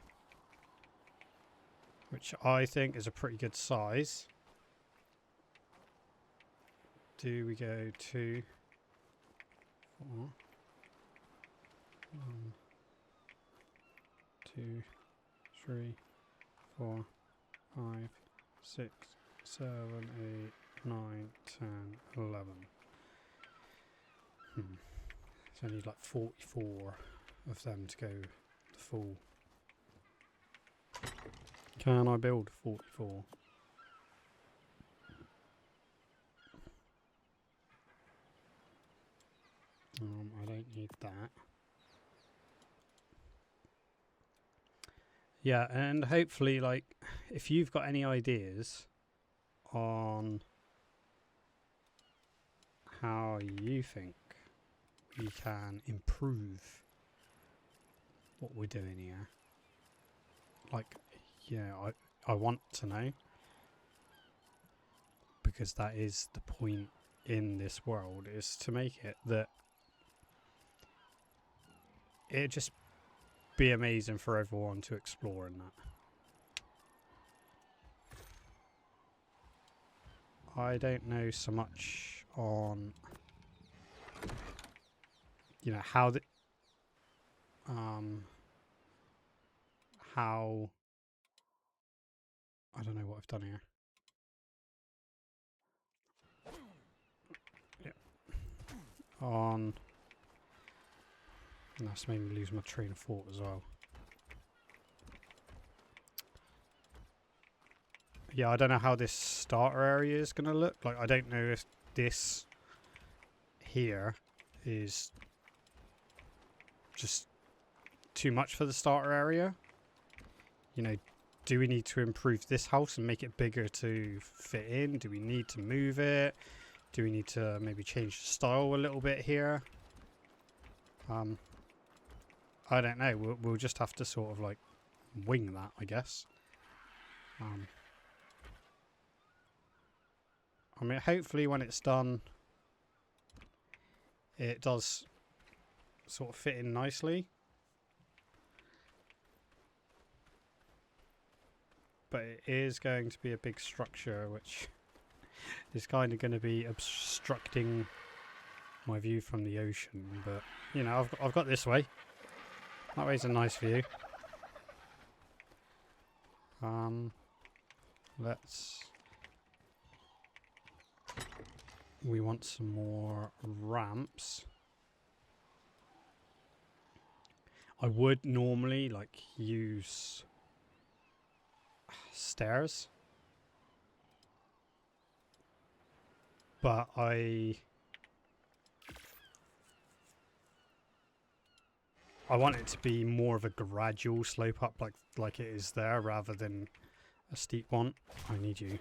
Which I think is a pretty good size. Do we go 2, 4, 1, 2, 3, 4, 5, 6, 7, 8, 9, 10, 11. So I need like 44 of them to go the full. Can I build 44? I don't need that. Yeah, and hopefully, like, if you've got any ideas on how you think we can improve what we're doing here, like, yeah, I want to know, because that is the point in this world, is to make it that it'd just be amazing for everyone to explore in that. I don't know so much on, you know, how the how, I don't know what I've done here. Yeah. On, and that's made me lose my train of thought as well. Yeah, I don't know how this starter area is going to look. Like, I don't know if this here is just too much for the starter area. You know, do we need to improve this house and make it bigger to fit in? Do we need to move it? Do we need to maybe change the style a little bit here? I don't know. We'll just have to sort of like wing that, I guess. I mean, hopefully when it's done, it does sort of fit in nicely. But it is going to be a big structure, which is kind of going to be obstructing my view from the ocean. But, you know, I've got this way. That way's a nice view. We want some more ramps. I would normally like use stairs, but I want it to be more of a gradual slope up, like it is there, rather than a steep one. I need you.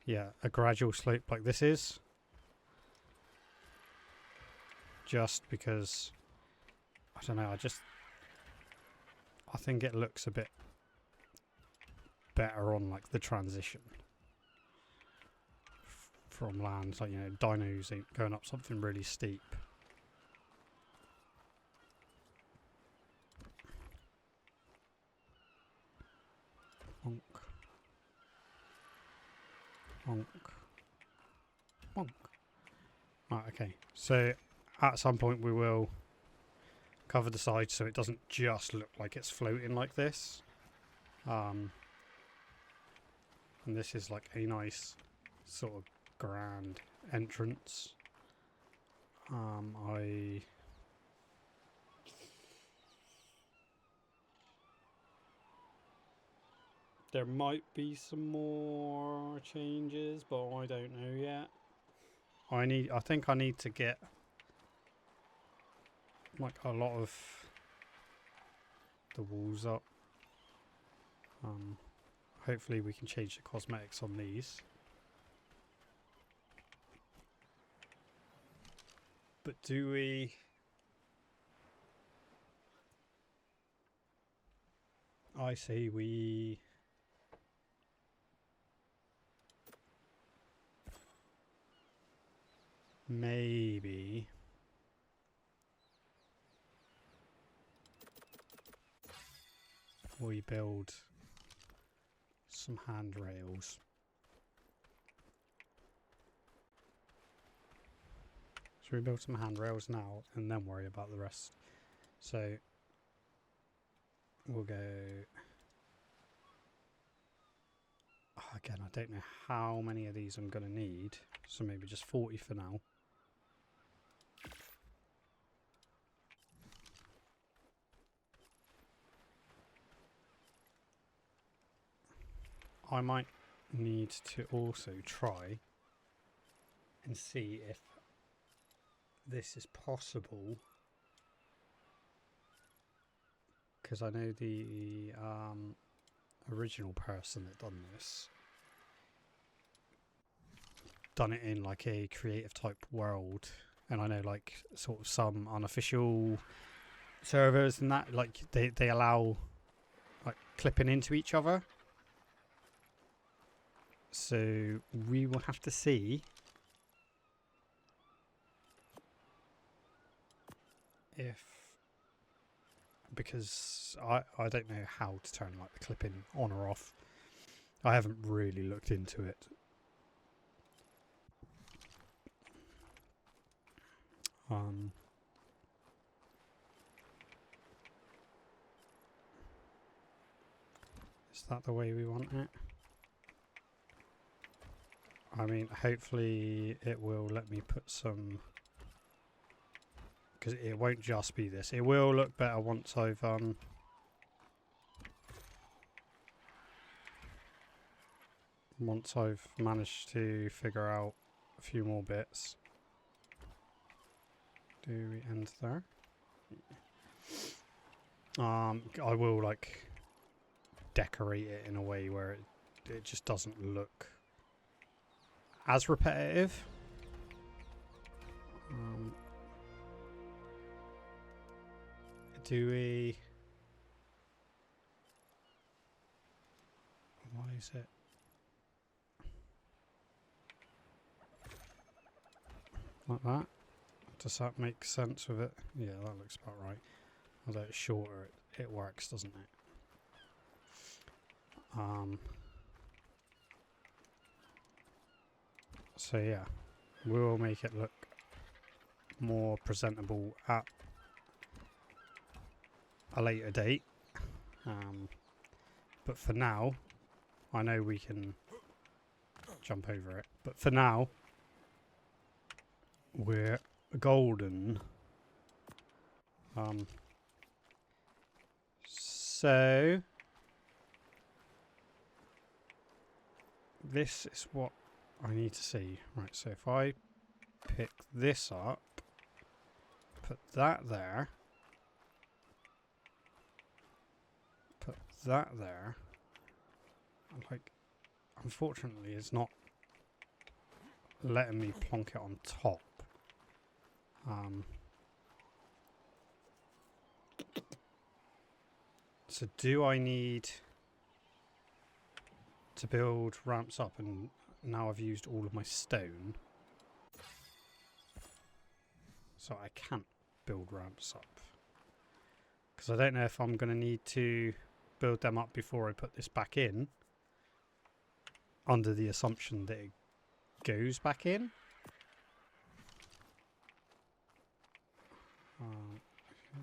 Yeah, a gradual slope like this is. Just because, I don't know, I think it looks a bit better on like the transition from land. Like, you know, dinos ain't going up something really steep. Bonk. Bonk. Bonk. Right, okay. So at some point we will cover the sides so it doesn't just look like it's floating like this. And this is like a nice sort of grand entrance. There might be some more changes, but I don't know yet. I think I need to get like a lot of the walls up. Hopefully we can change the cosmetics on these. But do we... I say we... maybe... we build some handrails. Should we build some handrails now and then worry about the rest? So we'll go... again, I don't know how many of these I'm going to need, so maybe just 40 for now. I might need to also try and see if this is possible, because I know the original person that done this done it in like a creative type world, and I know like sort of some unofficial servers and that, like they allow like clipping into each other. So we will have to see if, because I don't know how to turn like the clipping on or off. I haven't really looked into it. Is that the way we want it? I mean, hopefully it will let me put some, because it won't just be this. It will look better once I've managed to figure out a few more bits. Do we end there? I will like decorate it in a way where it just doesn't look as repetitive. Do we... why is it... like that? Does that make sense with it? Yeah, that looks about right. Although it's shorter, it works, doesn't it? So yeah, we'll make it look more presentable at a later date. But for now, I know we can jump over it. But for now, we're golden. So this is what I need to see. Right, so if I pick this up, put that there, put that there, like, unfortunately it's not letting me plonk it on top. So do I need to build ramps up, and now I've used all of my stone, so I can't build ramps up, because I don't know if I'm going to need to build them up before I put this back in, under the assumption that it goes back in.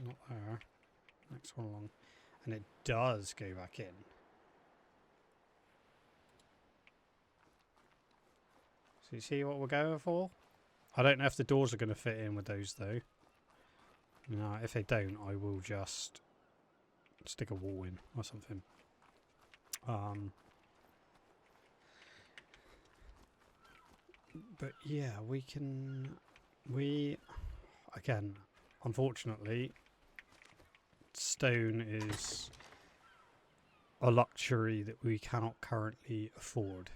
Not there. Next one along. And it does go back in. So you see what we're going for? I don't know if the doors are going to fit in with those though. No, if they don't, I will just stick a wall in or something. But yeah, again, unfortunately, stone is a luxury that we cannot currently afford.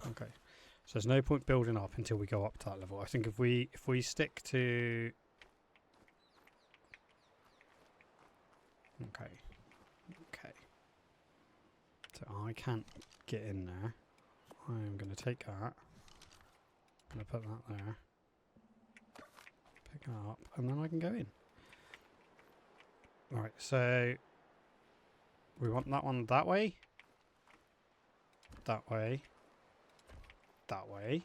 Okay, so there's no point building up until we go up to that level. I think if we stick to okay, so I can't get in there. I'm going to take that. I'm going to put that there. Pick it up, and then I can go in. Right, so we want that one that way. That way. That way.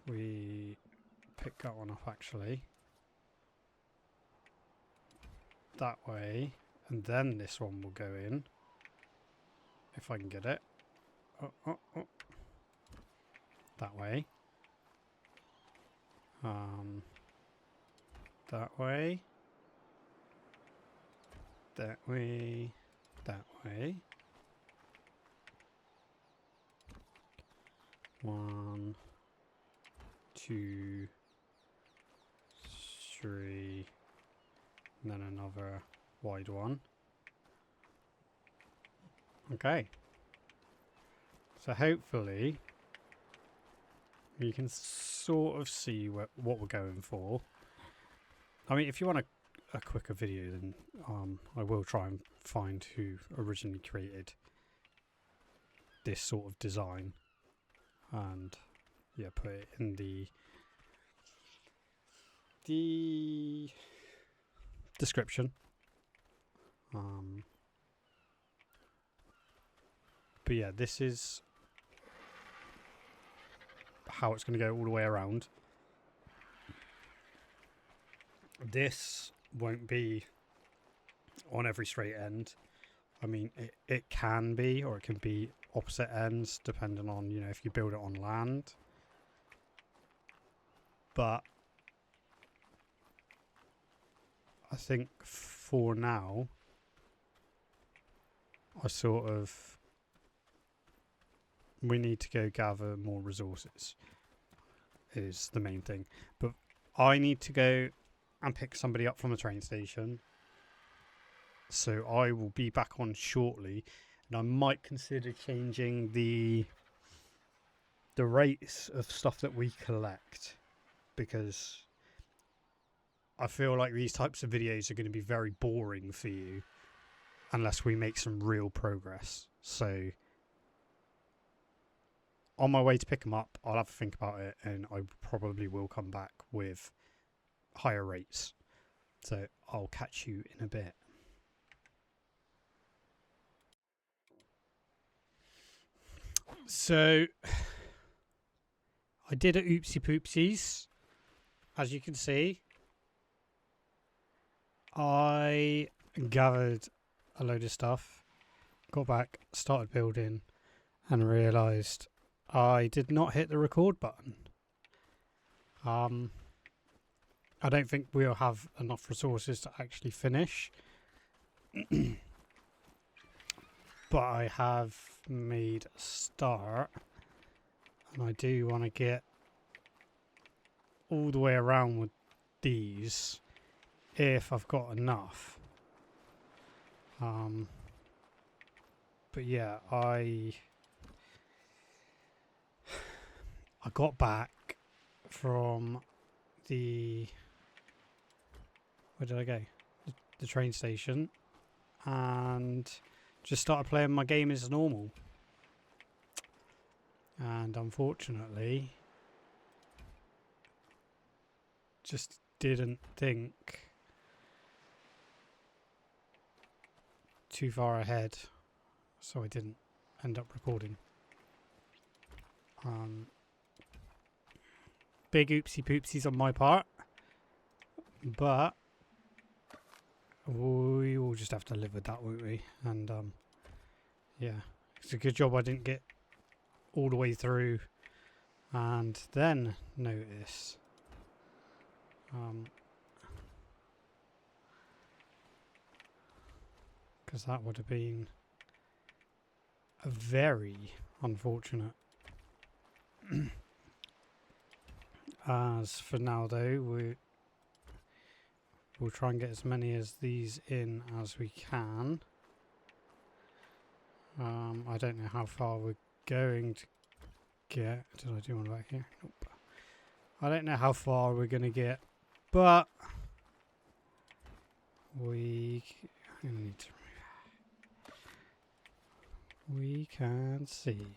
We pick that one up actually. That way. And then this one will go in. If I can get it. Oh. That way. That way. That way. That way. 1, 2, 3, and then another wide one. Okay. So hopefully you can sort of see what we're going for. I mean, if you want a quicker video, then I will try and find who originally created this sort of design. And yeah, put it in the description. But yeah, this is how it's going to go all the way around. This won't be on every straight end. I mean, it can be, or it can be opposite ends, depending on, you know, if you build it on land. But I think for now, we need to go gather more resources, is the main thing. But I need to go and pick somebody up from the train station. So I will be back on shortly, and I might consider changing the rates of stuff that we collect, because I feel like these types of videos are going to be very boring for you unless we make some real progress. So on my way to pick them up, I'll have to think about it, and I probably will come back with higher rates. So I'll catch you in a bit. So I did a oopsie poopsies. As you can see, I gathered a load of stuff, got back, started building, and realised I did not hit the record button. I don't think we'll have enough resources to actually finish. But I have made a start, and I do want to get all the way around with these if I've got enough. But yeah, I got back from the, where did I go? The train station, and just started playing my game as normal. And unfortunately, just didn't think too far ahead, so I didn't end up recording. Big oopsie poopsies on my part, but we will just have to live with that, won't we? And yeah, it's a good job I didn't get all the way through and then notice. because that would have been a very unfortunate. As for now though, we'll try and get as many as these in as we can. I don't know how far we're going to get. Did I do one back here? Nope. I don't know how far we're going to get, but we need to. We can see.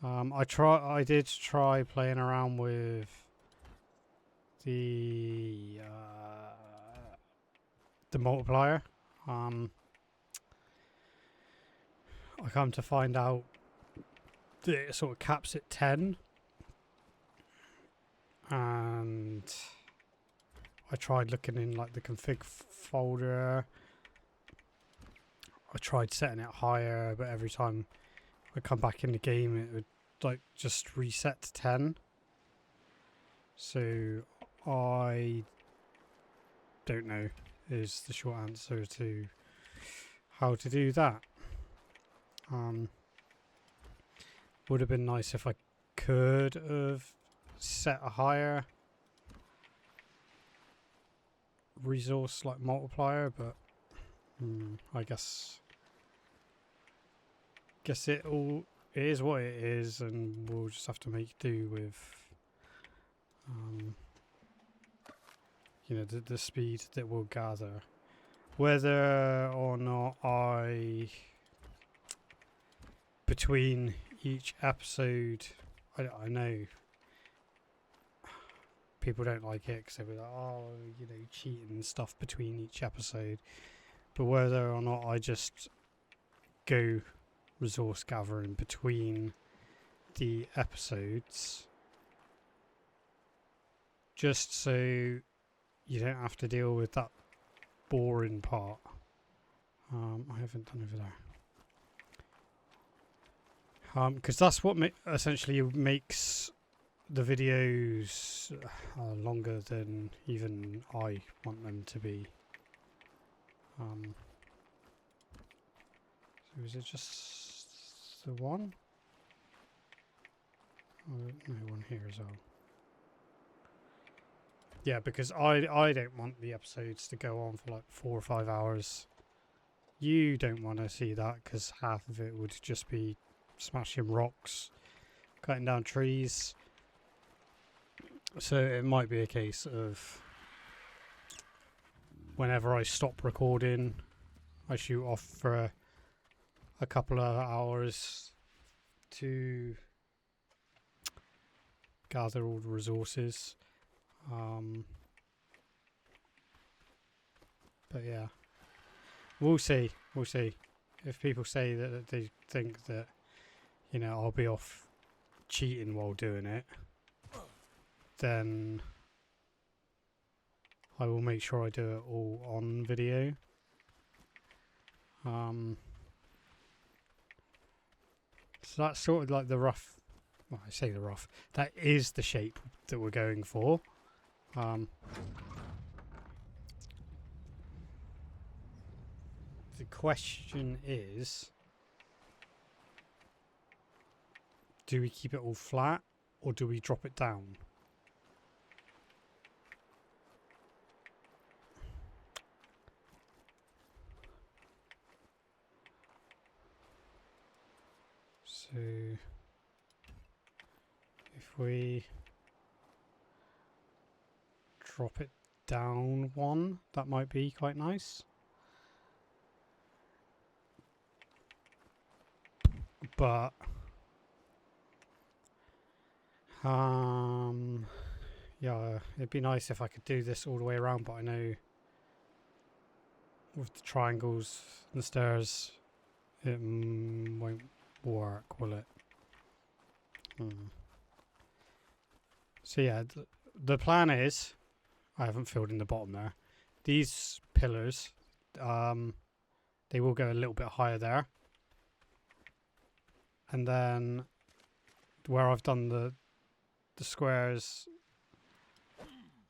I did try playing around with the multiplier. I come to find out that it sort of caps at 10, and I tried looking in like the config folder. I tried setting it higher, but every time I come back in the game it would like just reset to 10. So I don't know is the short answer to how to do that. Would have been nice if I could have set a higher resource like multiplier, but I guess it is what it is, and we'll just have to make do with you know, the speed that we'll gather. Whether or not between each episode, I know people don't like it because they'll be like, oh, you know, cheating and stuff between each episode. But whether or not I just go resource gathering between the episodes, just so you don't have to deal with that boring part. I haven't done over there. Because that's what essentially makes the videos longer than even I want them to be. So is it just the one? Oh, no, one here as well. Yeah, because I don't want the episodes to go on for like 4 or 5 hours. You don't want to see that because half of it would just be smashing rocks, cutting down trees. So it might be a case of whenever I stop recording, I shoot off for a couple of hours to gather all the resources. But yeah, we'll see. If people say that they think that, you know, I'll be off cheating while doing it, then I will make sure I do it all on video. So that's sort of like the rough, well, I say the rough, that is the shape that we're going for. The question is, do we keep it all flat or do we drop it down? So if we drop it down one, that might be quite nice. But yeah, it'd be nice if I could do this all the way around, but I know with the triangles and the stairs it won't work, will it? So yeah, the plan is, I haven't filled in the bottom there, these pillars, they will go a little bit higher there, and then where I've done the squares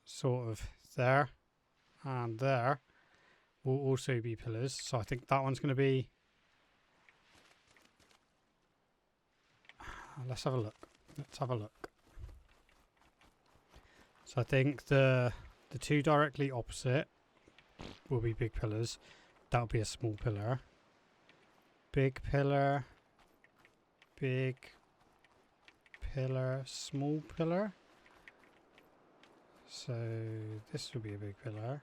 sort of there and there, will also be pillars. So I think that one's going to be... Let's have a look. Let's have a look. So I think the two directly opposite will be big pillars. That'll be a small pillar. Big pillar. Big pillar. Small pillar. So this will be a big pillar.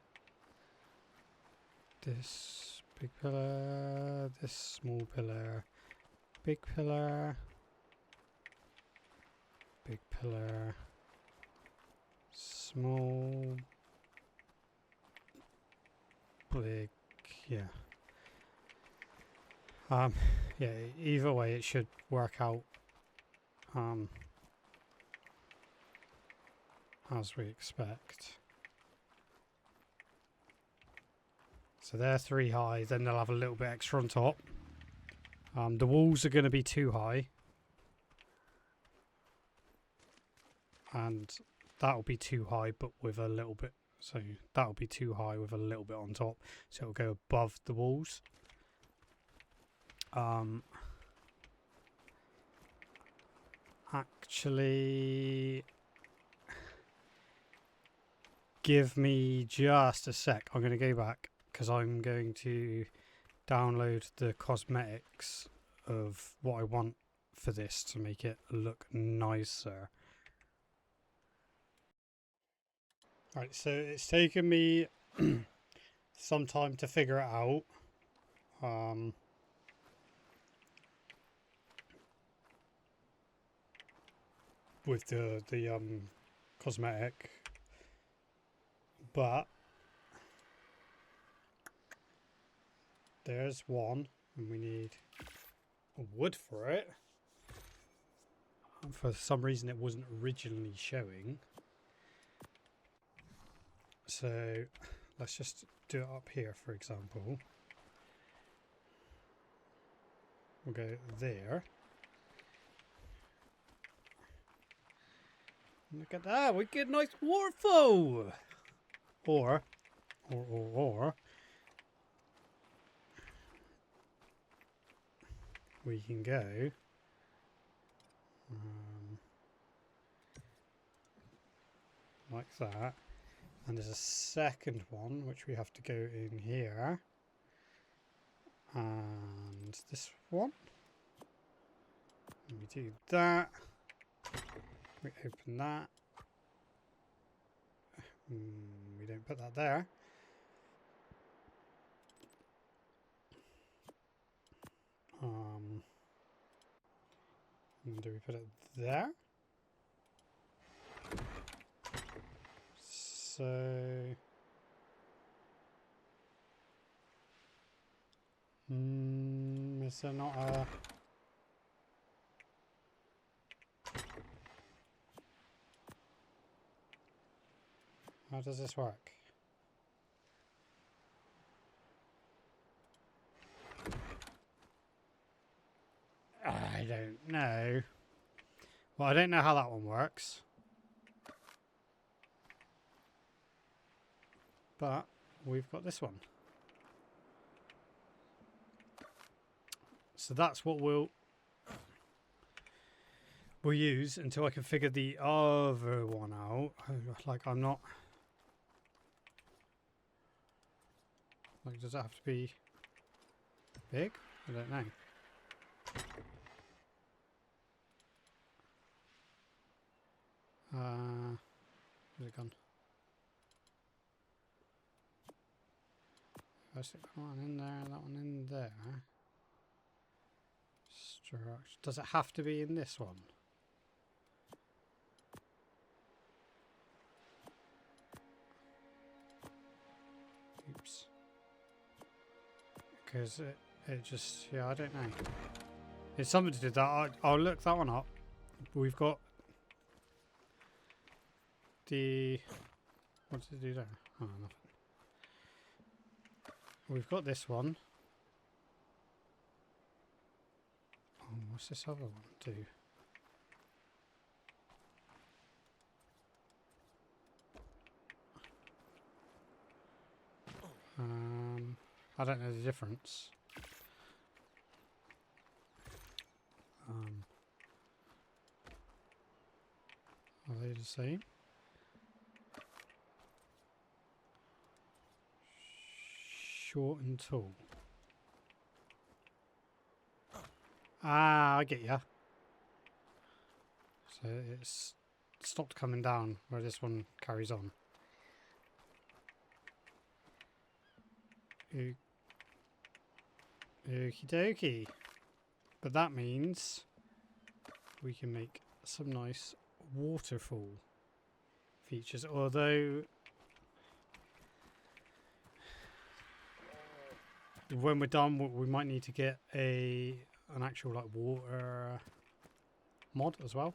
This big pillar. This small pillar. Big pillar. Big pillar. Small. Big. Yeah. Yeah, either way it should work out as we expect. So they're 3 high, then they'll have a little bit extra on top. The walls are going to be 2 high. And that'll be 2 high, but with a little bit. So that'll be 2 high with a little bit on top. So it'll go above the walls. Actually, give me just a sec. I'm going to go back because I'm going to download the cosmetics of what I want for this to make it look nicer. Right, so it's taken me some time to figure it out. With the cosmetic, but there's one, and we need wood for it. And for some reason, it wasn't originally showing. So let's just do it up here, for example. We'll go there. Look at that, we get a nice waterfall! Or we can go like that. And there's a second one which we have to go in here. And this one. And we do that. We open that. We don't put that there. And do we put it there? So is there not a... How does this work? I don't know. Well, I don't know how that one works. But we've got this one. So that's what we'll use until I can figure the other one out. Like, I'm not... Like, does it have to be big? I don't know. Where's it gone? If I stick that one in there, that one in there. Structure. Does it have to be in this one? Oops. Because it just, yeah, I don't know. It's something to do with that. I'll look that one up. We've got the... What does it do there? Oh, nothing. We've got this one. Oh, what's this other one do? I don't know the difference. Are they the same? Short and tall. Ah, I get ya. So it's stopped coming down where this one carries on. Okie dokie. But that means we can make some nice waterfall features, although when we're done we might need to get an actual like water mod as well,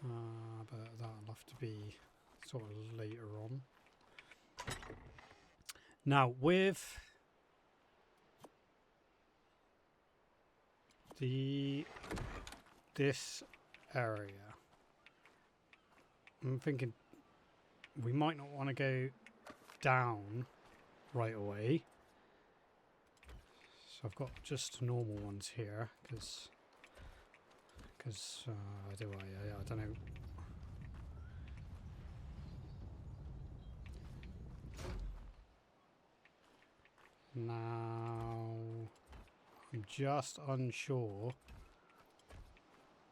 but that'll have to be sort of later on. Now with this area, I'm thinking we might not want to go down right away. So I've got just normal ones here because I don't know. Now I'm just unsure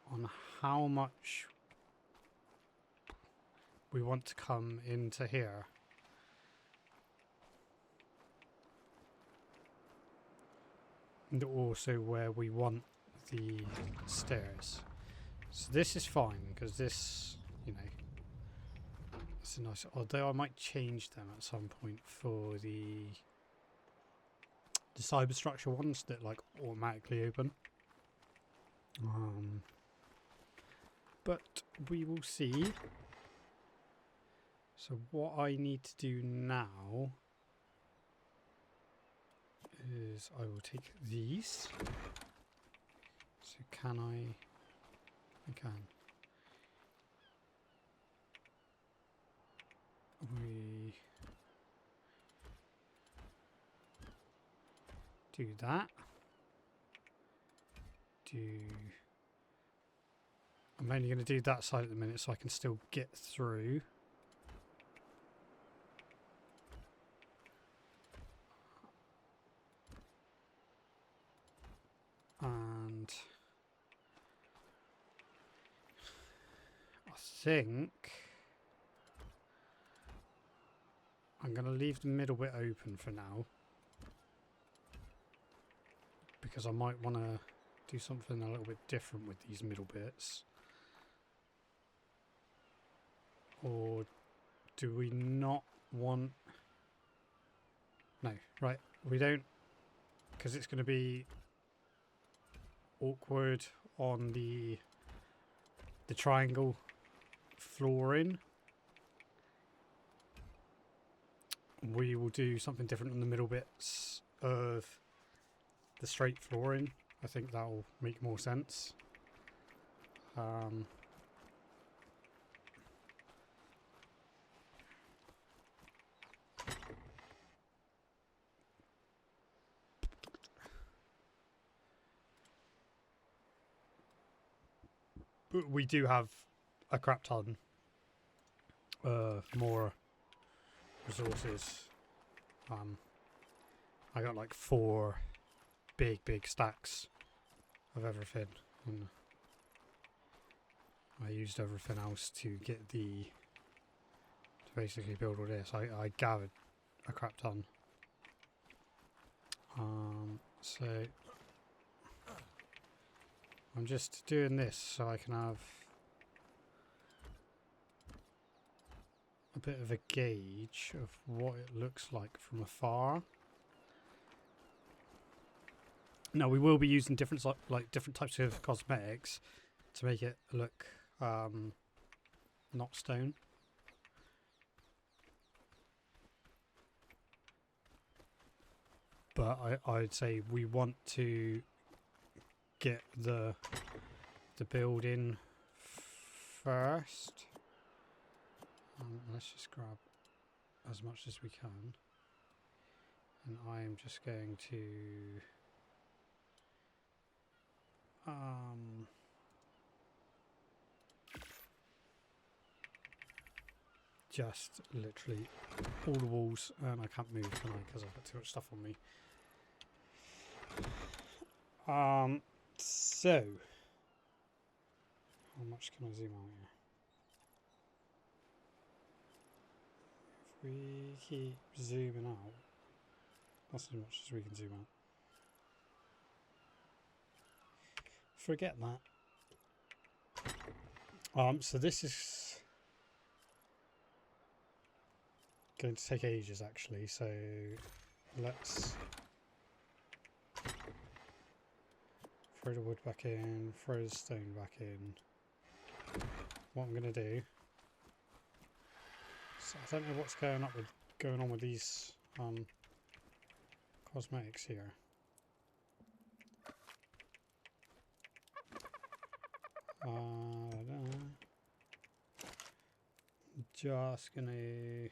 on how much we want to come into here. And also where we want the stairs. So this is fine because this, you know, it's a nice, although I might change them at some point for the cyber structure ones that like automatically open. But we will see. So what I need to do now is I will take these. So can I can. We do that. I'm only going to do that side at the minute so I can still get through. And I think I'm going to leave the middle bit open for now, because I might want to do something a little bit different with these middle bits. Or do we not want... No, right, we don't, because it's going to be awkward on the triangle flooring. We will do something different on the middle bits of the straight flooring. I think that will make more sense. But we do have a crap ton more resources. I got like 4 big stacks of everything, and I used everything else to get to basically build all this. I gathered a crap ton. So I'm just doing this so I can have a bit of a gauge of what it looks like from afar. Now we will be using different types of cosmetics to make it look not stone. But I'd say we want to get the build in first. Let's just grab as much as we can. And I am just going to just literally all the walls, and I can't move, can I, because I've got too much stuff on me. So how much can I zoom out here? If we keep zooming out, that's as much as we can zoom out. Forget that. So this is going to take ages actually, so let's throw the wood back in, throw the stone back in. What I'm going to do, so I don't know what's going on with these cosmetics here. Just gonna,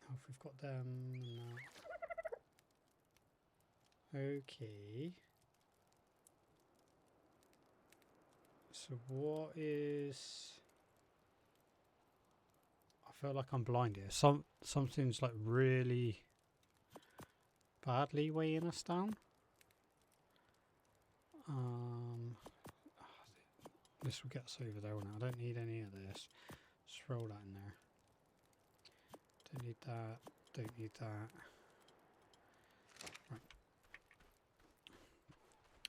how if we've got them now. Okay. So what is, I feel like I'm blind here. Something's like really badly weighing us down. This will get us over there now. I don't need any of this. Just throw that in there. Don't need that. Don't need that. Right.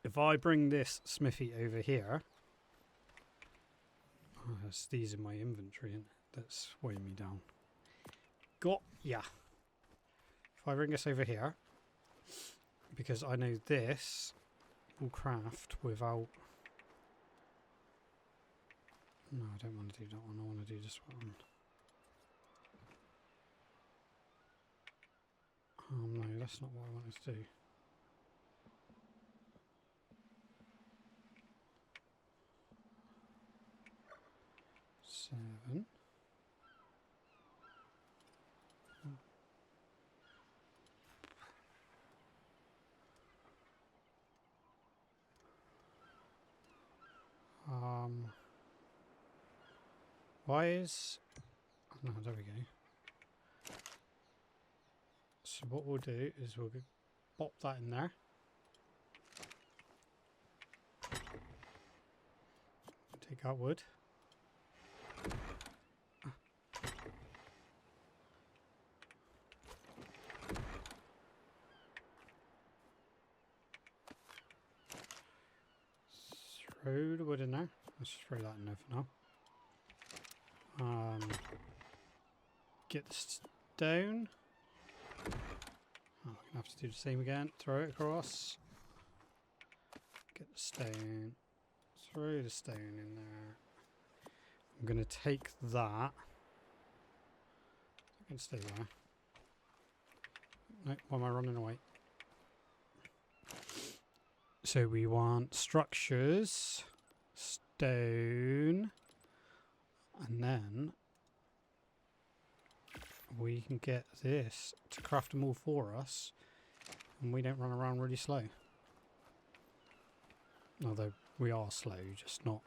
If I bring this smithy over here, it's these in my inventory that's weighing me down. Got ya. If I bring this over here, because I know this will craft without. No, I don't want to do that one. I want to do this one. No, that's not what I wanted to do. Seven. Why is... No, there we go. So what we'll do is we'll pop that in there. Take out wood. Throw the wood in there. Let's just throw that in there for now. Get the stone. Oh, I'm going to have to do the same again. Throw it across. Get the stone. Throw the stone in there. I'm going to take that. I can stay there. No, why am I running away? So we want structures, stone, and then we can get this to craft them all for us, and we don't run around really slow. Although we are slow, just not.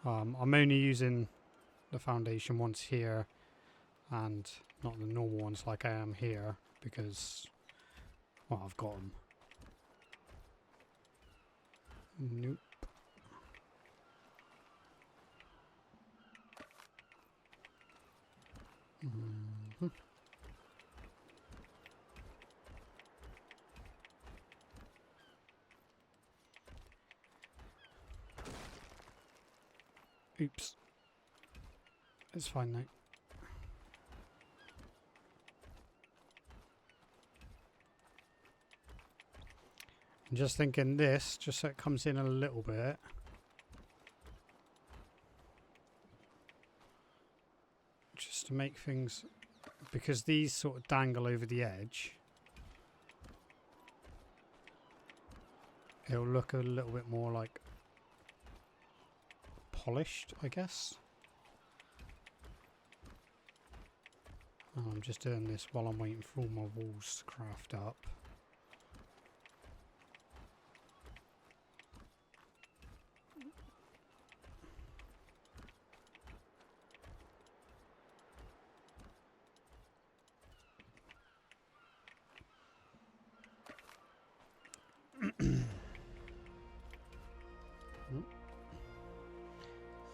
I'm only using the foundation ones here and not the normal ones like I am here because, well, I've got them. Nope. Mm-hmm. Oops. It's fine now. I'm just thinking this, just so it comes in a little bit. Just to make things, because these sort of dangle over the edge. It'll look a little bit more like polished, I guess. I'm just doing this while I'm waiting for all my walls to craft up.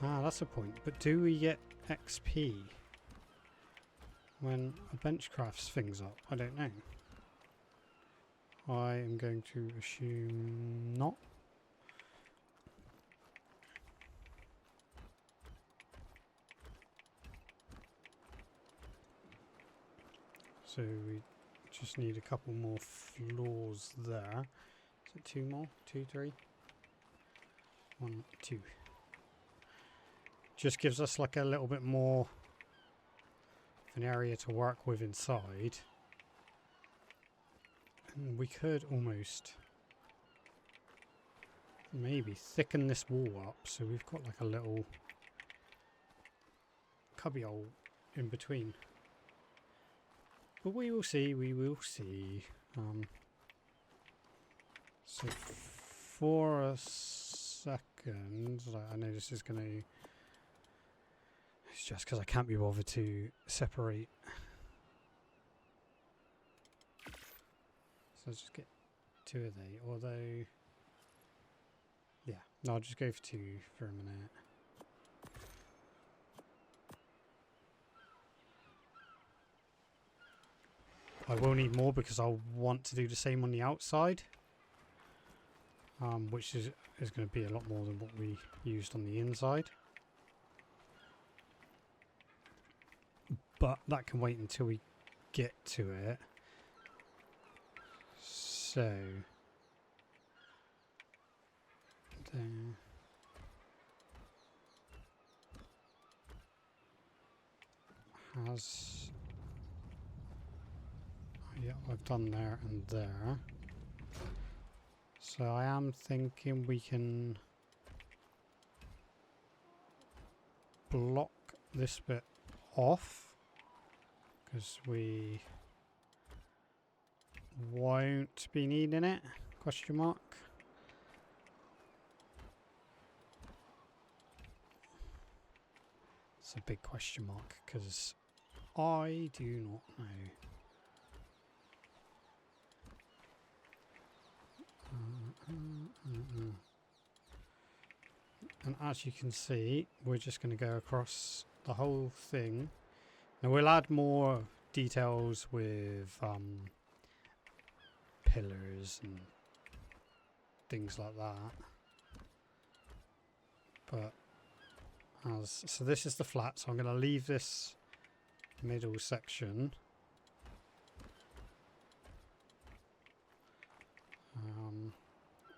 Ah, that's a point. But do we get XP when a bench crafts things up? I don't know. I am going to assume not. So we just need a couple more floors there. Is it 2 more? 2, 3? 1, 2. Just gives us like a little bit more of an area to work with inside. And we could almost maybe thicken this wall up so we've got like a little cubbyhole in between. But we will see, we will see. So for a second, I know this is going to... It's just because I can't be bothered to separate. So let's just get 2 of they. Although, yeah, no, I'll just go for 2 for a minute. I will need more because I'll want to do the same on the outside, which is going to be a lot more than what we used on the inside. But that can wait until we get to it. So there. Has... Yeah, I've done there and there. So I am thinking we can block this bit off. Because we won't be needing it, question mark. It's a big question mark because I do not know. And as you can see, we're just going to go across the whole thing. Now we'll add more details with pillars and things like that. But so this is the flat, so I'm going to leave this middle section.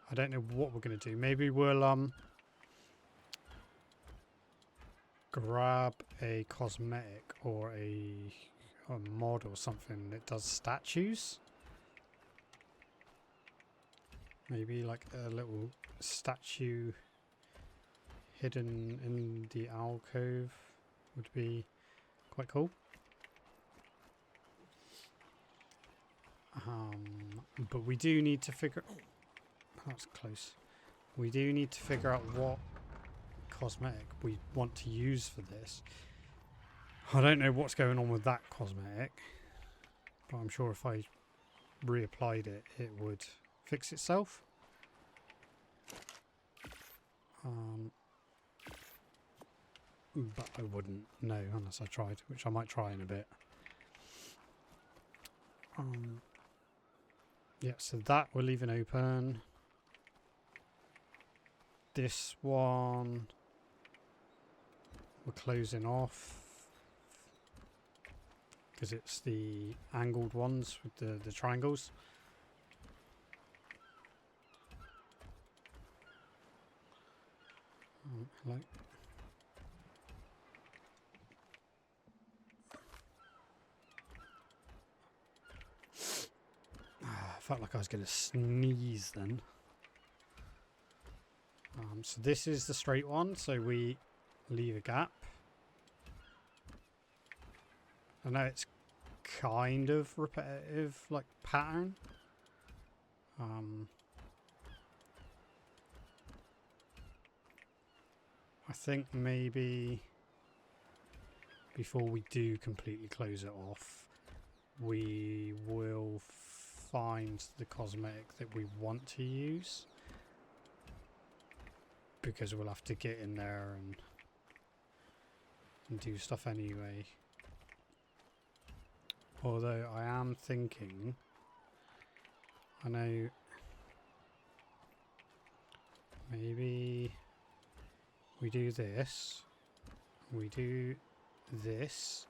I don't know what we're going to do. Maybe we'll grab a cosmetic or a mod or something that does statues. Maybe like a little statue hidden in the alcove would be quite cool. But we do need to figure... That's close. We do need to figure out what cosmetic we want to use for this. I don't know what's going on with that cosmetic, but I'm sure if I reapplied it, it would fix itself. But I wouldn't know unless I tried, which I might try in a bit. Yeah, so that we're leaving open. This one we're closing off because it's the angled ones with the triangles. Hello. I felt like I was going to sneeze then. So this is the straight one, so we leave a gap. I know it's kind of repetitive like pattern. I think maybe before we do completely close it off, we will find the cosmetic that we want to use, because we'll have to get in there and do stuff anyway. Although I am thinking, I know maybe we do this, we do this,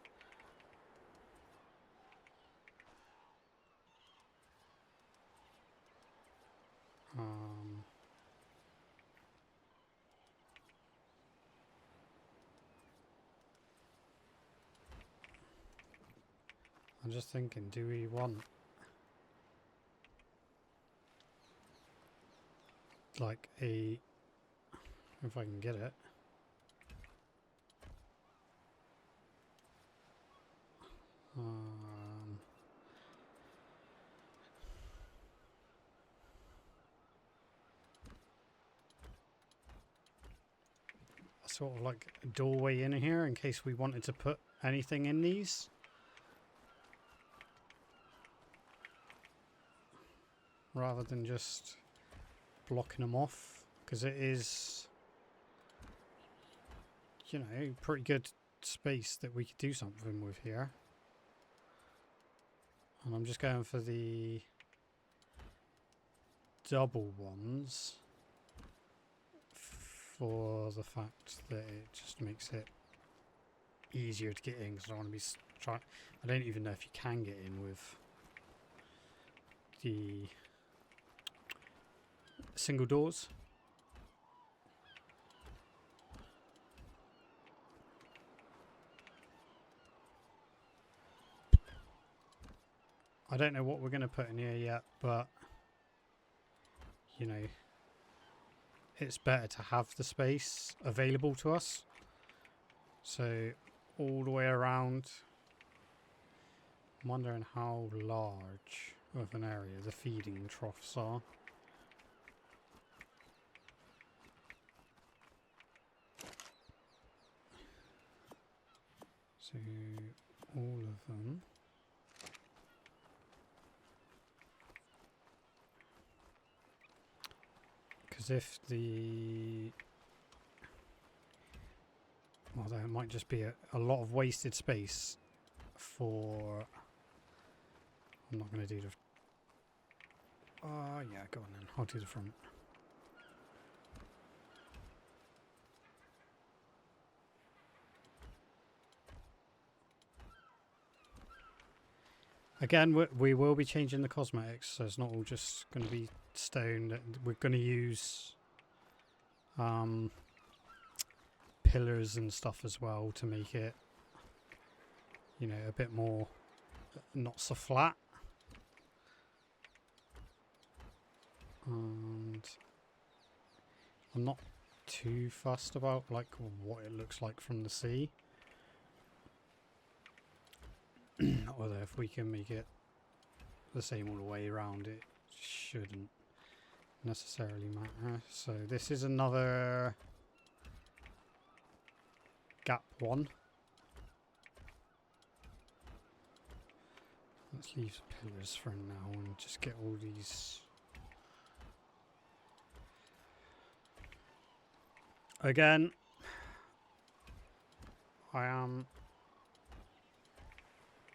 I'm just thinking, do we want like a, if I can get it, sort of like a doorway in here in case we wanted to put anything in these. Rather than just blocking them off, because it is, you know, pretty good space that we could do something with here. And I'm just going for the double ones for the fact that it just makes it easier to get in, because I don't want to be trying. I don't even know if you can get in with the single doors. I don't know what we're going to put in here yet, but you know, it's better to have the space available to us. So all the way around, I'm wondering how large of an area the feeding troughs are. So all of them. Because if the, well, there might just be a lot of wasted space for, I'm not going to do the, yeah, go on then, I'll do the front. Again, we will be changing the cosmetics, so it's not all just going to be stone. We're going to use pillars and stuff as well to make it, you know, a bit more, not so flat. And I'm not too fussed about like what it looks like from the sea. Although if we can make it the same all the way around, it shouldn't necessarily matter. So this is another gap one. Let's leave the pillars for now and just get all these. Again, I am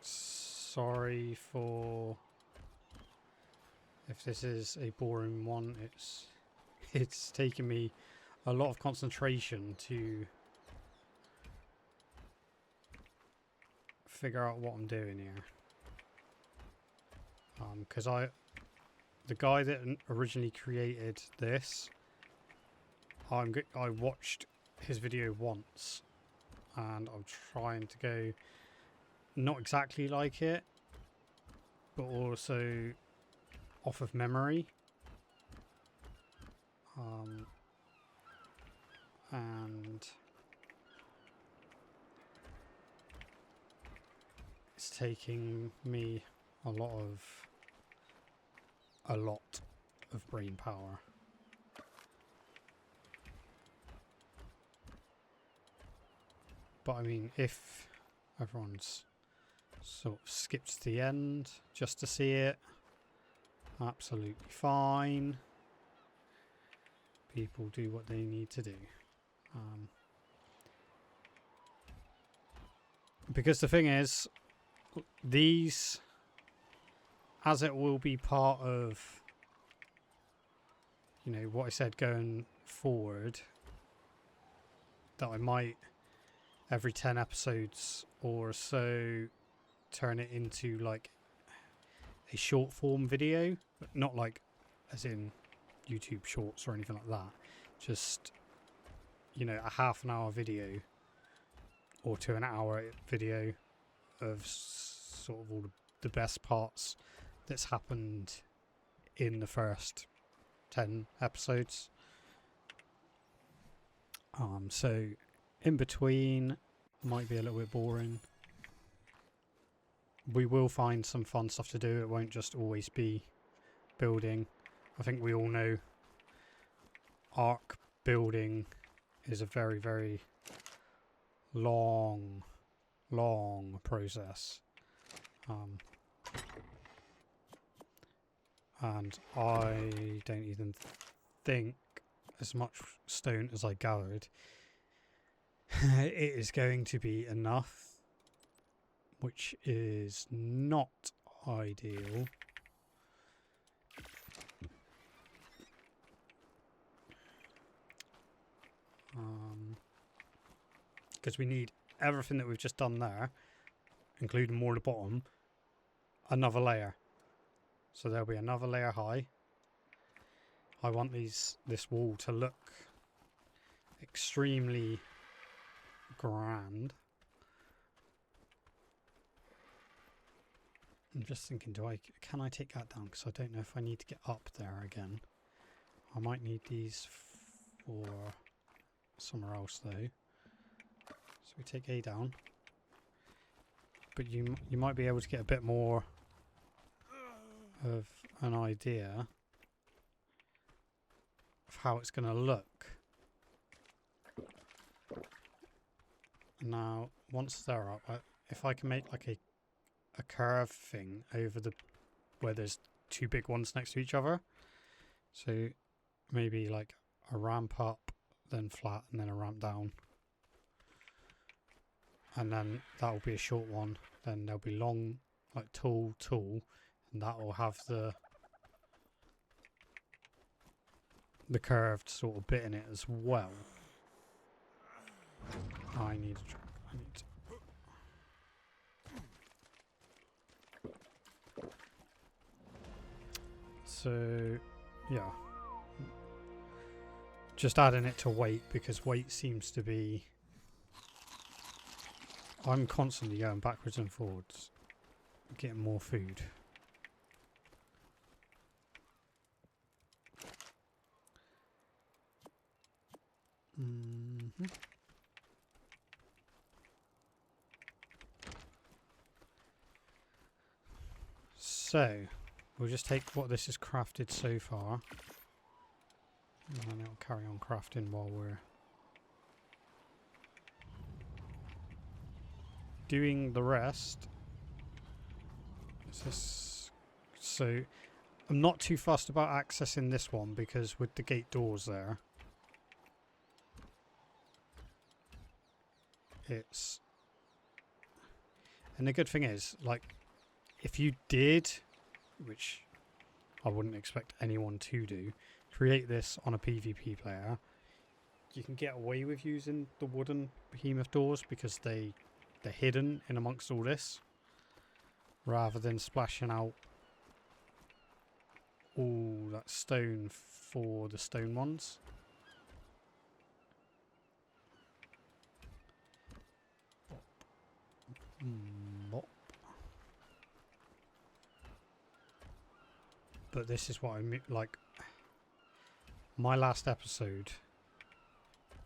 sorry for if this is a boring one. It's taken me a lot of concentration to figure out what I'm doing here. Because the guy that originally created this, I watched his video once, and I'm trying to go not exactly like it, but also off of memory. And it's taking me a lot of brain power. But I mean, if everyone's sort of skipped to the end just to see it, absolutely fine. People do what they need to do. Because the thing is, these, as it will be part of, you know, what I said going forward, that I might, every 10 episodes or so, turn it into like a short form video, but not like as in YouTube shorts or anything like that. Just, you know, a half an hour video or to an hour video of sort of all the best parts that's happened in the first 10 episodes. So in between might be a little bit boring. We will find some fun stuff to do. It won't just always be building. I think we all know Ark building is a very, very long process. And I don't even think, as much stone as I gathered, it is going to be enough, which is not ideal. Because we need everything that we've just done there, including more at the bottom, another layer. So there'll be another layer high. I want this wall to look extremely grand. I'm just thinking, can I take that down? Because I don't know if I need to get up there again. I might need these for somewhere else though. So we take A down. But you might be able to get a bit more of an idea of how it's going to look. Now, once they're up, if I can make like a curve thing over where there's two big ones next to each other, so maybe like a ramp up, then flat, and then a ramp down, and then that will be a short one. Then there'll be long, like tall, and that will have the curved sort of bit in it as well. I need to. So, yeah. Just adding it to weight, because weight seems to be... I'm constantly going backwards and forwards, getting more food. So, we'll just take what this has crafted so far, and then it'll carry on crafting while we're doing the rest. So, I'm not too fussed about accessing this one, because with the gate doors there, it's... And the good thing is, like, if you did, which I wouldn't expect anyone to do, create this on a PvP player, you can get away with using the wooden behemoth doors because they're hidden in amongst all this, rather than splashing out all that stone for the stone ones. But this is what I mean, like, my last episode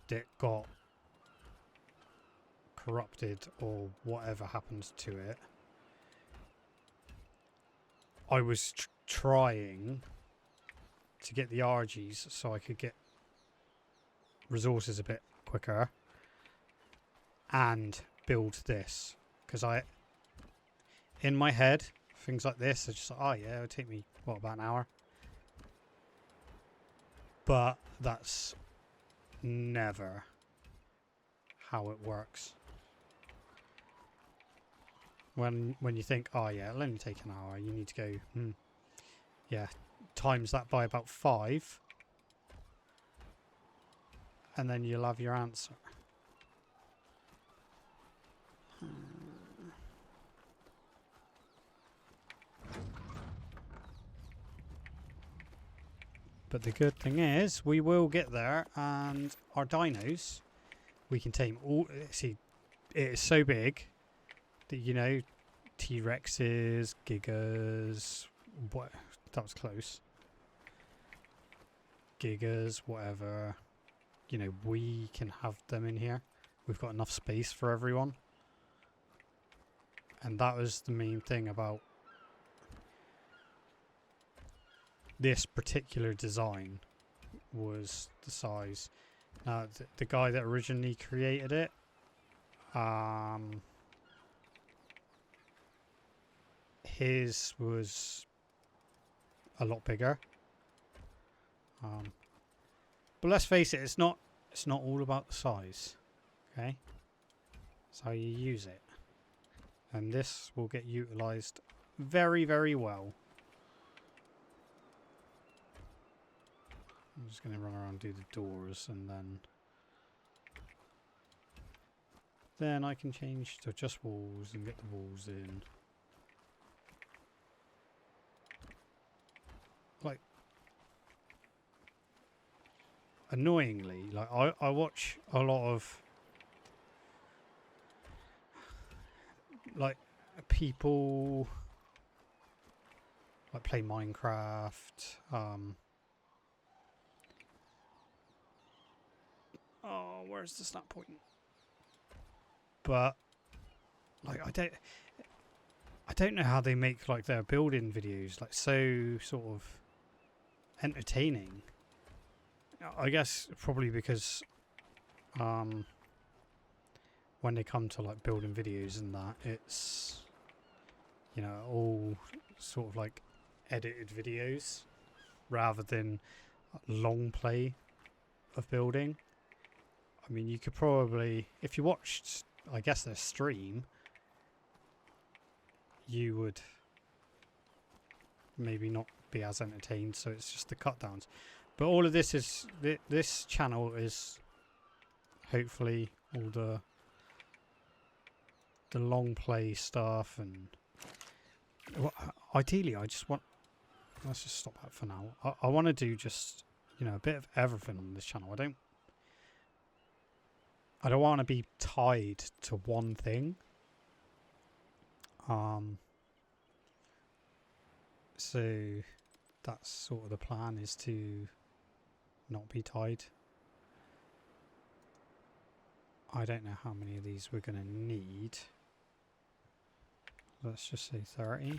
that got corrupted or whatever happened to it I was trying to get the RGs so I could get resources a bit quicker and build this, because in my head things like this are just like, oh yeah, it'll take me what, about an hour, but that's never how it works. When you think, oh yeah, it'll only take an hour, you need to go, yeah, times that by about 5, and then you'll have your answer. But the good thing is, we will get there, and our dinos, we can tame all. See, it is so big that, you know, T-Rexes, Gigas, what? That was close. Gigas, whatever. You know, we can have them in here. We've got enough space for everyone. And that was the main thing about this particular design, was the size. Now, the guy that originally created it, his was a lot bigger. But let's face it, it's not all about the size. Okay? It's how you use it. And this will get utilized very, very well. I'm just going to run around and do the doors, and then I can change to just walls and get the walls in. Like, annoyingly, like I watch a lot of like people like play Minecraft. Oh, where's the snap point? But like I don't know how they make like their building videos like so sort of entertaining. I guess probably because when they come to like building videos and that, it's, you know, all sort of like edited videos rather than long play of building. I mean, you could probably, if you watched, I guess, their stream, you would maybe not be as entertained, so it's just the cut downs. But all of this is, this channel is hopefully all the long play stuff, and well, ideally I just want, let's just stop that for now. I want to do just, you know, a bit of everything on this channel. I don't want to be tied to one thing. So that's sort of the plan, is to not be tied. I don't know how many of these we're going to need. Let's just say 30.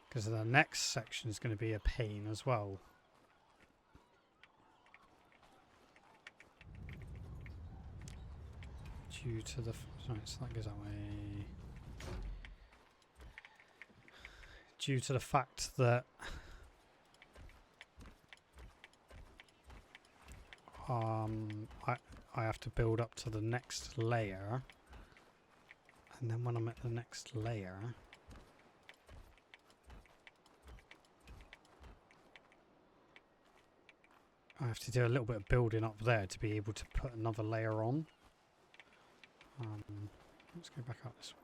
Because the next section is going to be a pain as well. Due to the... Right, so that goes that way. Due to the fact that... I have to build up to the next layer. And then when I'm at the next layer... I have to do a little bit of building up there to be able to put another layer on. Let's go back out this way.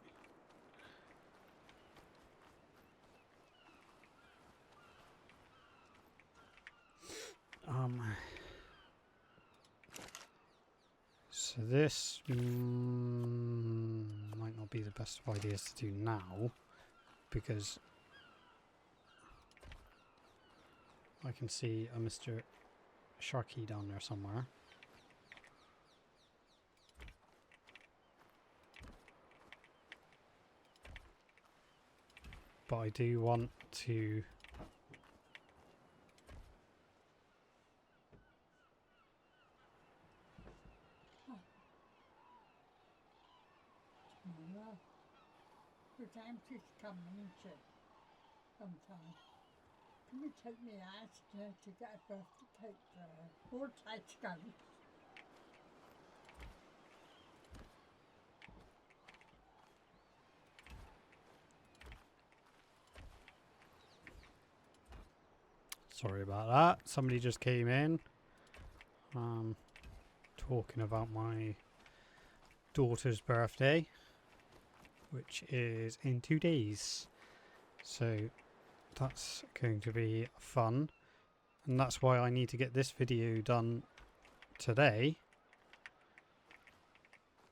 So this might not be the best of ideas to do now, because I can see a Mr. Sharky down there somewhere. but I do want to Your time she's coming, isn't she? Sometime. Can you take me out to get a birthday cake for her? Or take scones? Sorry about that. Somebody just came in. Talking about my daughter's birthday, which is in 2 days. So that's going to be fun. And that's why I need to get this video done today,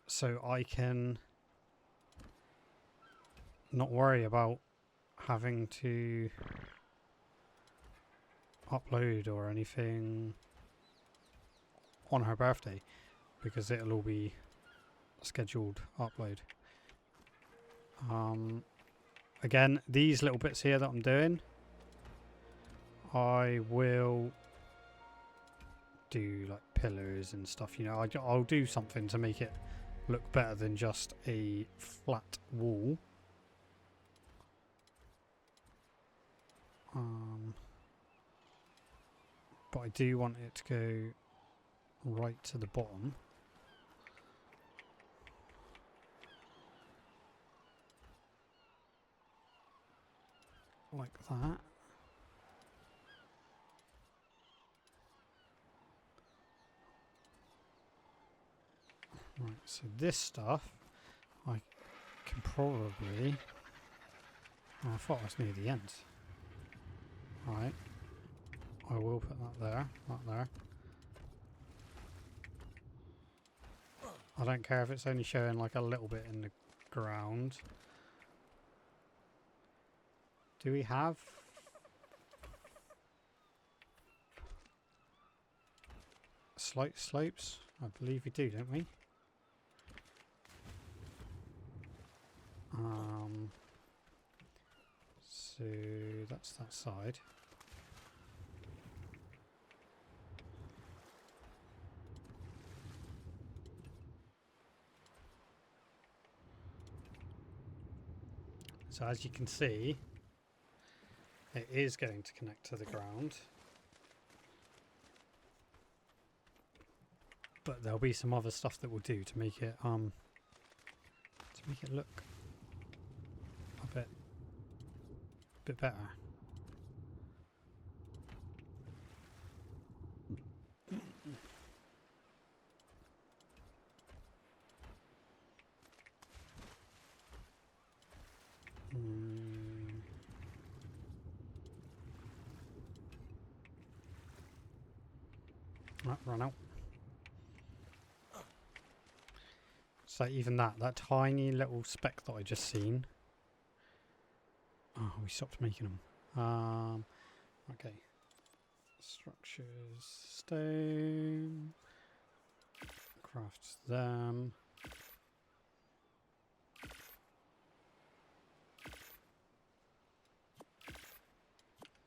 so I can not worry about having to upload or anything on her birthday, because it'll all be scheduled upload. Again, these little bits here that I'm doing, I will do like pillars and stuff, you know. I'll do something to make it look better than just a flat wall. But I do want it to go right to the bottom. Like that. Right, so this stuff I can probably... Oh, I thought I was near the end. Right. I will put that there, that there. I don't care if it's only showing like a little bit in the ground. Do we have... slight slopes? I believe we do, don't we? So that's that side. So as you can see, it is going to connect to the ground. But there'll be some other stuff that we'll do to make it look a bit better. Right, run out. So even that tiny little speck that I just seen. Oh, we stopped making them. Okay. Structures, stone. Crafts them.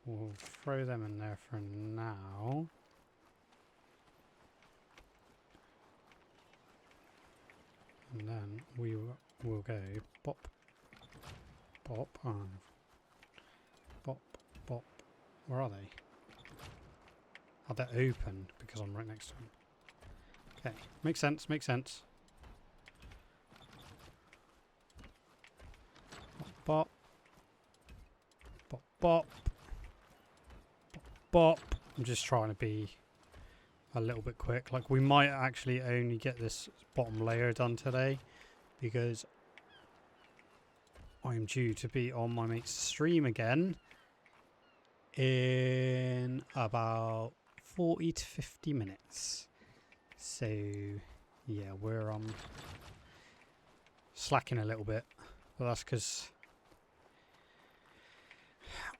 We'll throw them in there for now. And then we will go bop, bop, bop, bop. Where are they? Oh, they're open because I'm right next to them. Okay, makes sense, makes sense. Bop, bop, bop, bop, bop. I'm just trying to be a little bit quick. Like, we might actually only get this bottom layer done today because I'm due to be on my mate's stream again in about 40 to 50 minutes. So yeah, we're slacking a little bit, but that's because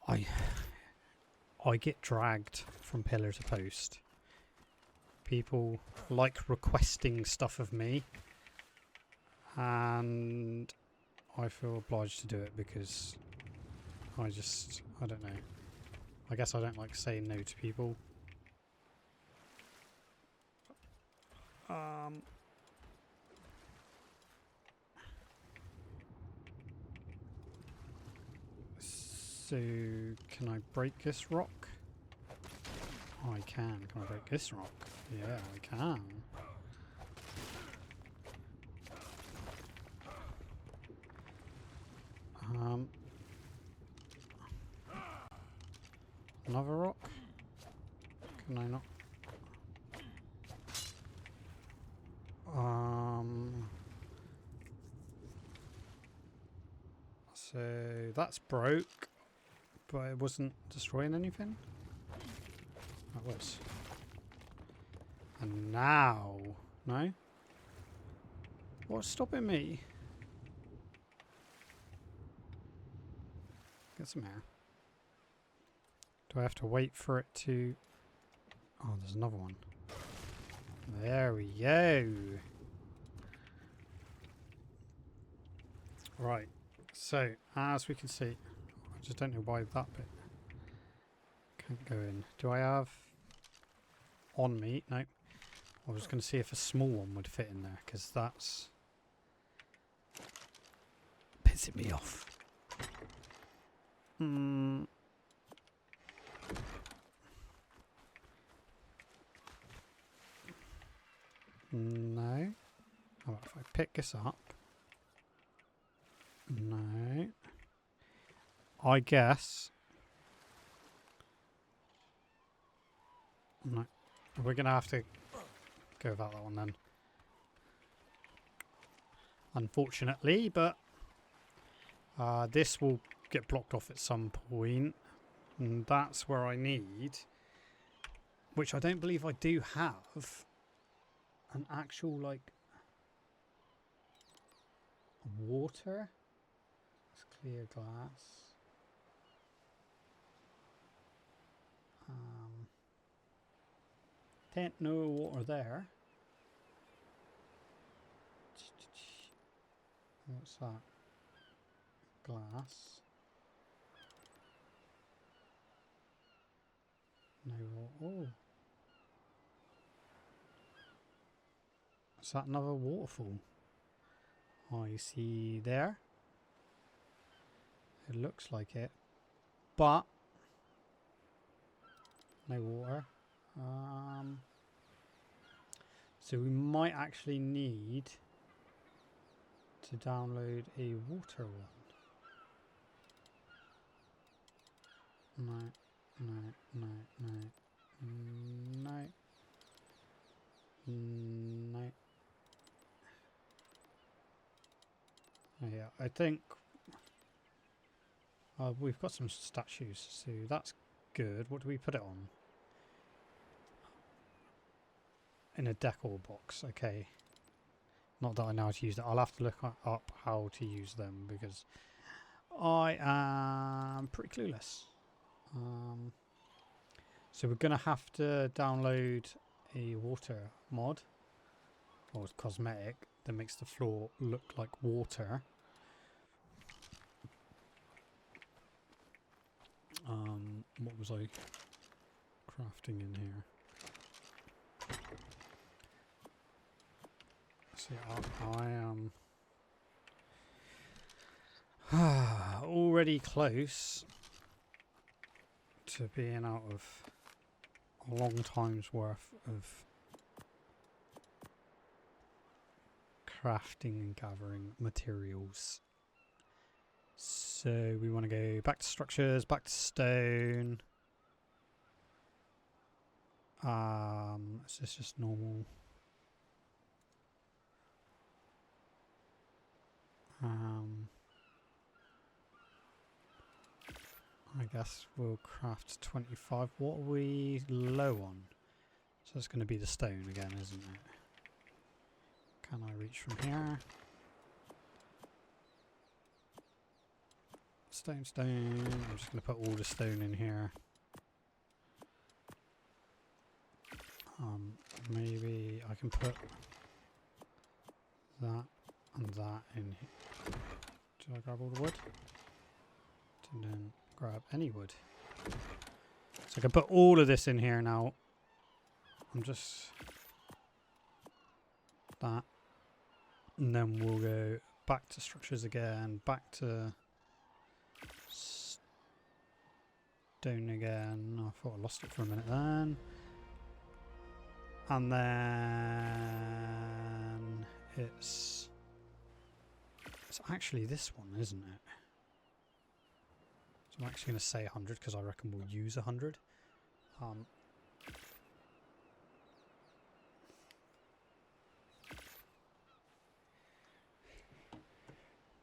I get dragged from pillar to post. People like requesting stuff of me, and I feel obliged to do it because I don't know. I guess I don't like saying no to people. So, can I break this rock? Oh, I can. Can I break this rock? Yeah, I can. Another rock? Can I not? So that's broke, but it wasn't destroying anything. That was. And now, no? What's stopping me? Get some air. Do I have to wait for it to... Oh, there's another one. There we go. Right. So, as we can see, I just don't know why that bit can't go in. Do I have on me? No. I was going to see if a small one would fit in there, because that's pissing me off. No. How about if I pick this up? No. I guess. No. We're going to have to go without that one then. Unfortunately, but this will get blocked off at some point. And that's where I need, which I don't believe I do have, an actual, like, water. It's clear glass. Ain't no water there. What's that? Glass. No water. Oh. Is that another waterfall? I see there. It looks like it. But no water. So we might actually need to download a water one. No, no, no, no, no, no. Oh, yeah, I think we've got some statues, so that's good. What do we put it on? In a decor box, okay. Not that I know how to use that. I'll have to look up how to use them because I am pretty clueless. So we're going to have to download a water mod or cosmetic that makes the floor look like water. What was I crafting in here? See, I am already close to being out of a long time's worth of crafting and gathering materials. So we want to go back to structures, back to stone. Is this just normal? I guess we'll craft 25. What are we low on? So it's going to be the stone again, isn't it? Can I reach from here? Stone, stone. I'm just going to put all the stone in here. Maybe I can put that and that in here. Did I grab all the wood? Didn't. grab any wood. So I can put all of this in here now. I'm just that, and then we'll go back to structures again, back to stone again. I thought I lost it for a minute then. And then it's actually this one, isn't it? So I'm actually going to say 100 because I reckon we'll use 100.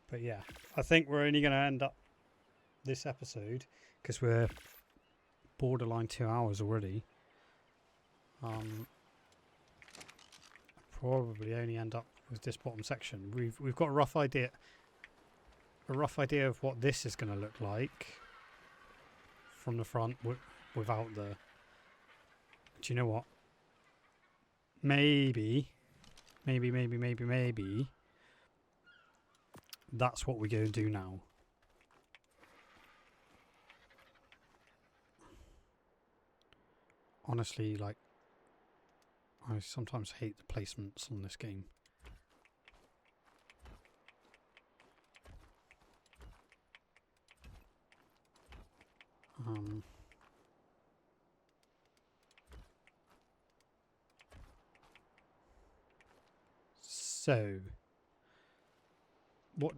But yeah, I think we're only going to end up this episode because we're borderline 2 hours already. Probably only end up with this bottom section. We've got a rough idea of what this is going to look like from the front without the. Do you know what? Maybe. That's what we go and do now. Honestly, like, I sometimes hate the placements on this game. So, what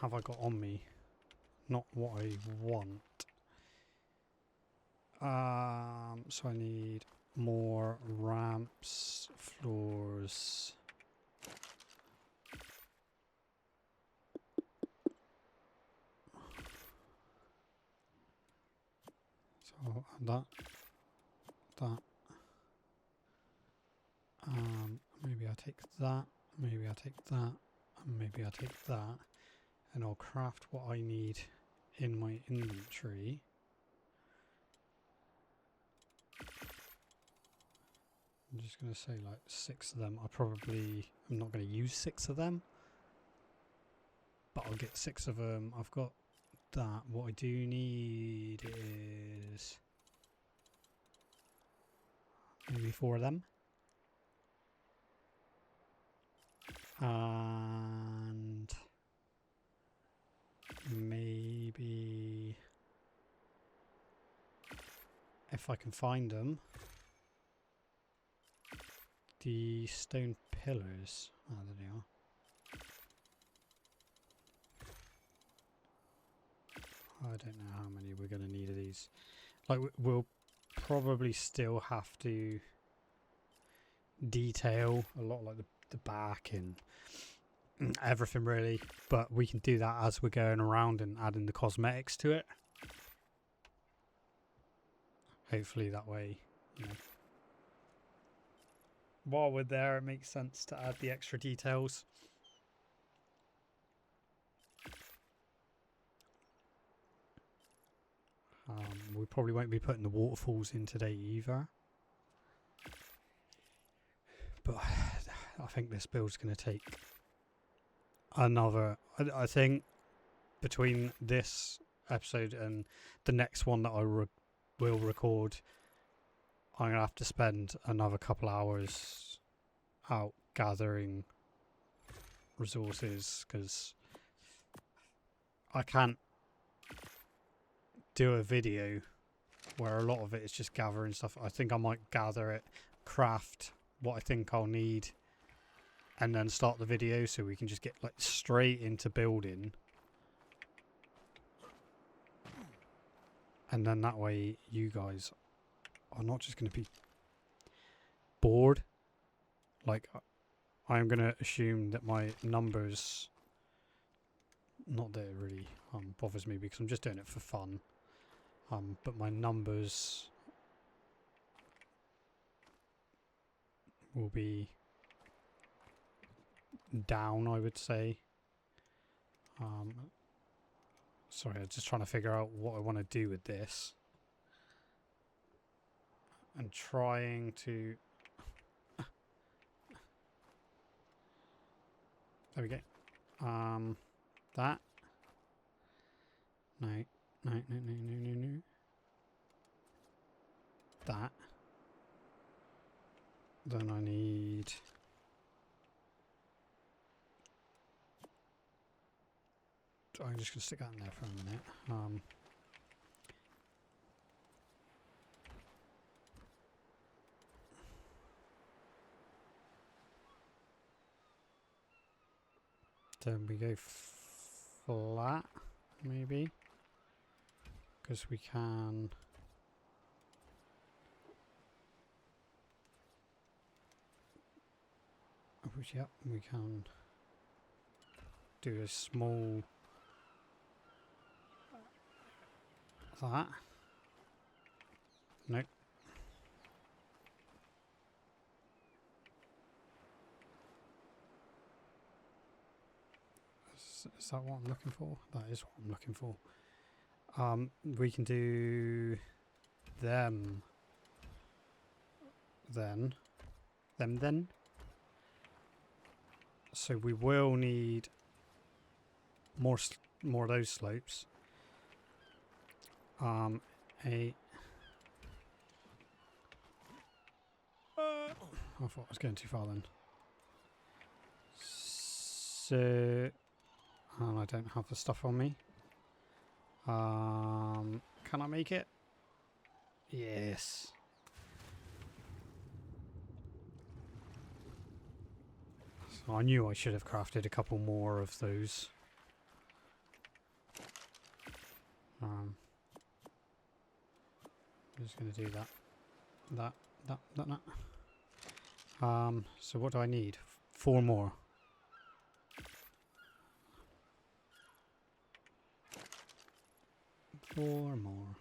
have I got on me? Not what I want. So I need more ramps, floors. So that. Maybe I take that. Maybe I take that. And maybe I take that. And I'll craft what I need in my inventory. I'm just going to say like 6 of them. I'm not going to use 6 of them. But I'll get 6 of them. I've got that. What I do need is maybe 4 of them. And maybe if I can find them, the stone pillars. Oh, there they are. I don't know how many we're going to need of these. Like, we'll probably still have to detail a lot, like the back and everything really, but we can do that as we're going around and adding the cosmetics to it. Hopefully that way, you know, while we're there it makes sense to add the extra details. We probably won't be putting the waterfalls in today either, but I think this build's going to take another. I think between this episode and the next one that I will record, I'm going to have to spend another couple hours out gathering resources because I can't do a video where a lot of it is just gathering stuff. I think I might gather it, craft what I think I'll need, and then start the video so we can just get like straight into building. And then that way you guys are not just going to be bored. Like, I'm going to assume that my numbers, not that it really bothers me because I'm just doing it for fun. But my numbers will be down, I would say. Sorry, I'm just trying to figure out what I want to do with this. And trying to... There we go. That. No. No, no, no, no, no, no. That. Then I need... I'm just going to stick that in there for a minute. Then we go flat, maybe. Because we can... Yep, we can do a small... that. Nope. Is that what I'm looking for? That is what I'm looking for. We can do them then. So we will need more of those slopes. I thought I was going too far then. So, and I don't have the stuff on me. Can I make it? Yes. So I knew I should have crafted a couple more of those. I'm just going to do that. That. So what do I need? 4 more. Four more.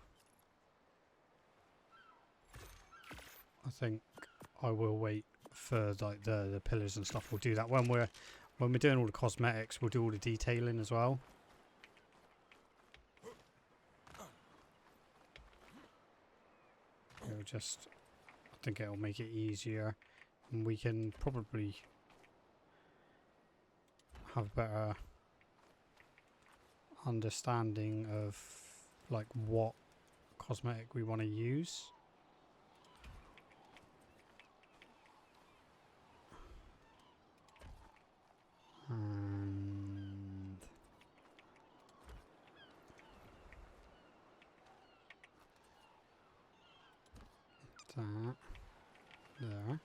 I think I will wait for like the pillars and stuff. We'll do that when we're doing all the cosmetics. We'll do all the detailing as well. It'll just, I think it'll make it easier, and we can probably have a better understanding of like what cosmetic we want to use. And that there,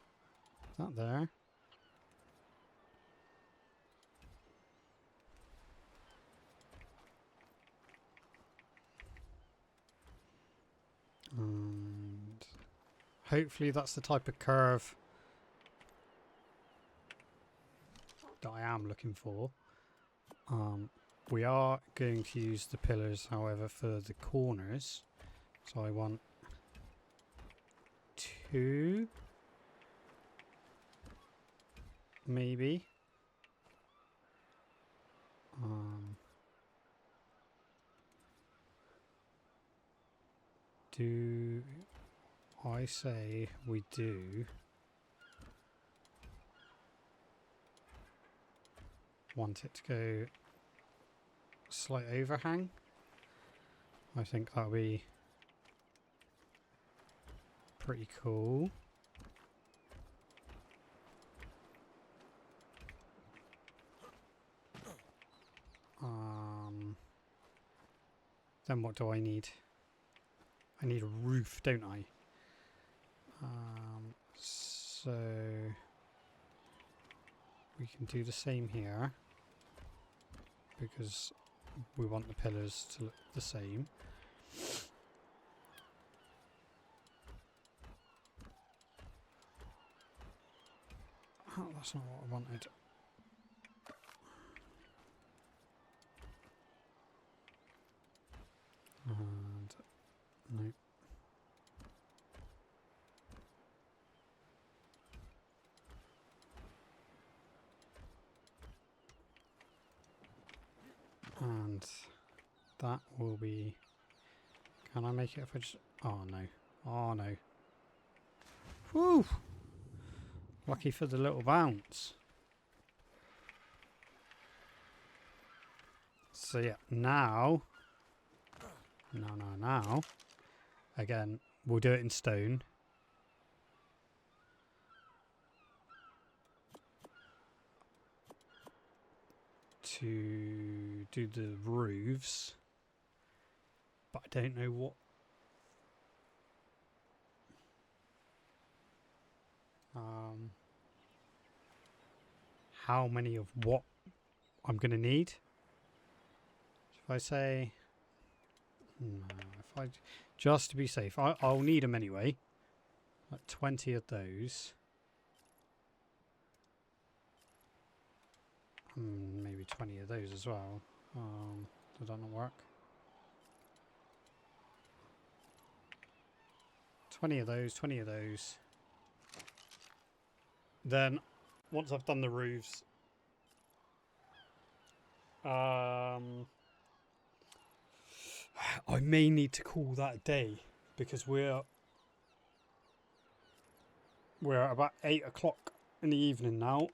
that there. And hopefully that's the type of curve that I am looking for. We are going to use the pillars, however, for the corners. So I want 2, maybe. Do I say we do want it to go slight overhang? I think that'll be pretty cool. Then what do I need? I need a roof, don't I? So we can do the same here because we want the pillars to look the same. Oh, that's not what I wanted. And no. And that will be... Can I make it if I just... Oh no. Oh no. Whew! Lucky for the little bounce. So yeah, now Now. Again, we'll do it in stone. To do the roofs. But I don't know what. How many of what I'm going to need. If I say, if I just to be safe, I'll need them anyway. Like 20 of those. Maybe 20 of those as well. Did that not work? 20 of those, 20 of those. Then, once I've done the roofs, I may need to call that a day because we're about 8 o'clock in the evening now,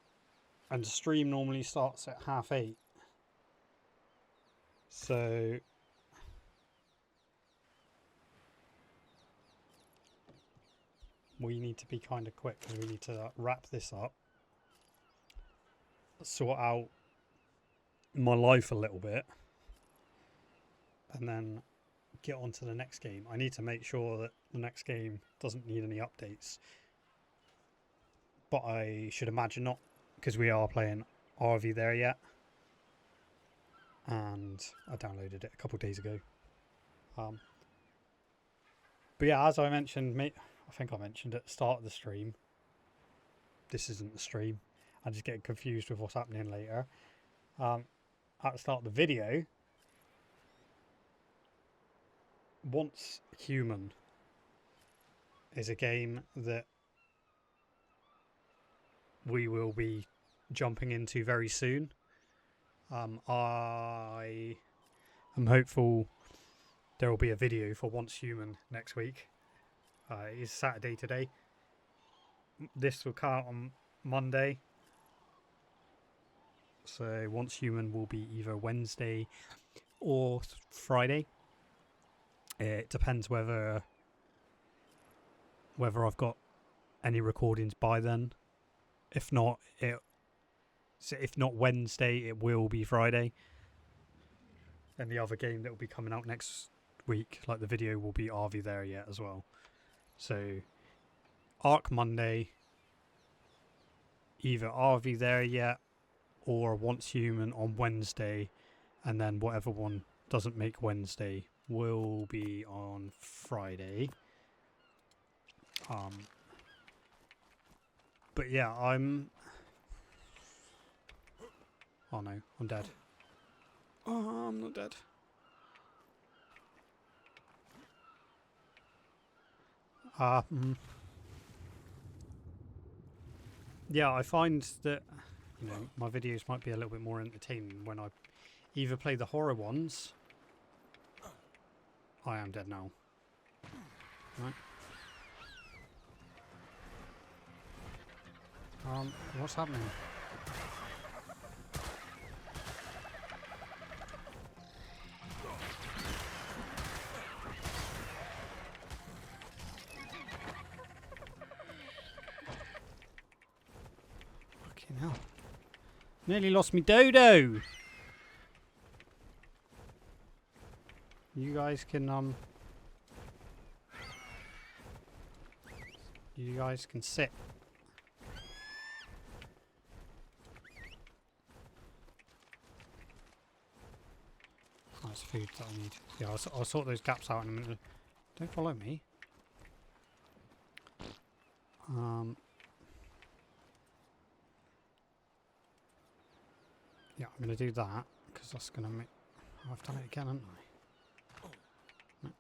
and the stream normally starts at 8:30. So we need to be kind of quick because we need to wrap this up, sort out my life a little bit, and then get on to the next game. I need to make sure that the next game doesn't need any updates, but I should imagine not, because we are playing RV there yet, and I downloaded it a couple of days ago. But yeah, as I mentioned, I think I mentioned at the start of the stream, this isn't the stream, I'm just getting confused with what's happening later. At the start of the video, Once Human is a game that we will be jumping into very soon. I am hopeful there will be a video for Once Human next week. It is Saturday today. This will come out on Monday. So Once Human will be either Wednesday or Friday. It depends whether I've got any recordings by then. If not Wednesday, it will be Friday. And the other game that will be coming out next week, like the video, will be RV There Yet as well. So Ark Monday, either RV There Yet or Once Human on Wednesday, and then whatever one doesn't make Wednesday will be on Friday. But yeah, oh no, I'm dead. Oh, I'm not dead. Yeah, I find that, my videos might be a little bit more entertaining when I either play the horror ones. I am dead now. Right. What's happening? Fucking hell. Nearly lost me dodo! You guys can, you guys can sit. That's food that I need. Yeah, I'll sort those gaps out in a minute. Don't follow me. Yeah, I'm going to do that, because that's going to make... Oh, I've done it again, haven't I? No.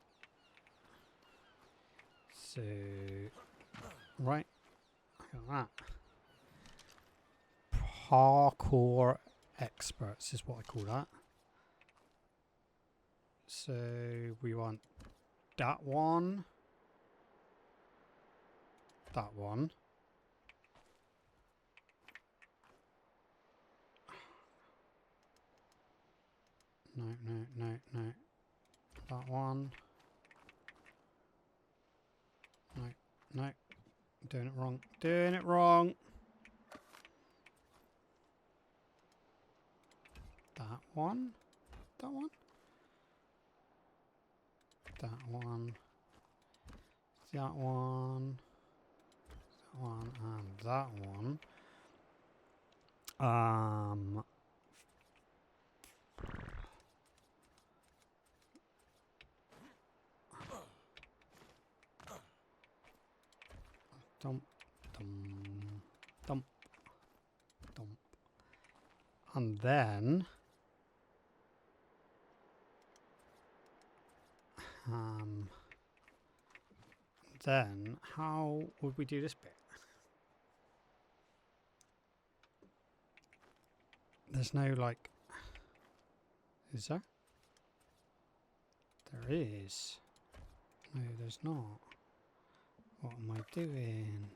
So... Right. Look at that. Parkour experts is what I call that. So we want that one. That one. No. That one. No, no. Doing it wrong. Doing it wrong. That one. That one. That one. That one. That one and that one. Dump, dump, dump, dump. And then how would we do this bit? There's no like, is there? There is. No, there's not. What am I doing?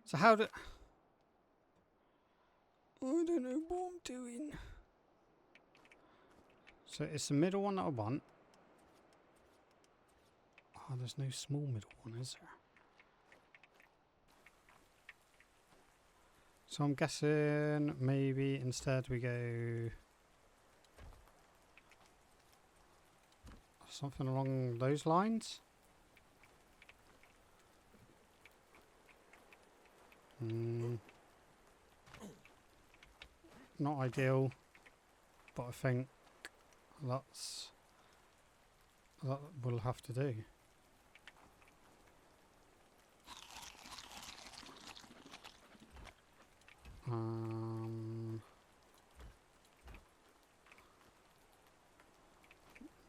So how do... I don't know what I'm doing. So it's the middle one that I want. Oh, there's no small middle one, is there? So I'm guessing maybe instead we go... something along those lines? Not ideal, but I think that will have to do.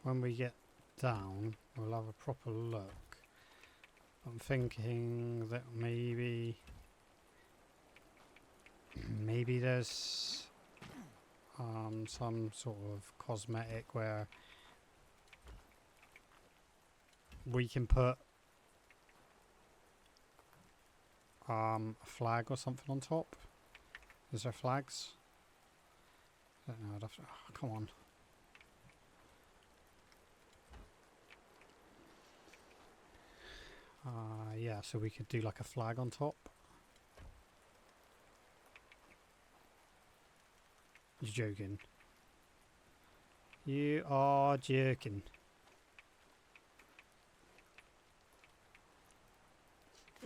When we get down, we'll have a proper look. I'm thinking that maybe there's some sort of cosmetic where we can put a flag or something on top. Is there flags? I don't know. I'd have to, oh, come on. Yeah, so we could do like a flag on top. You're joking. You are joking.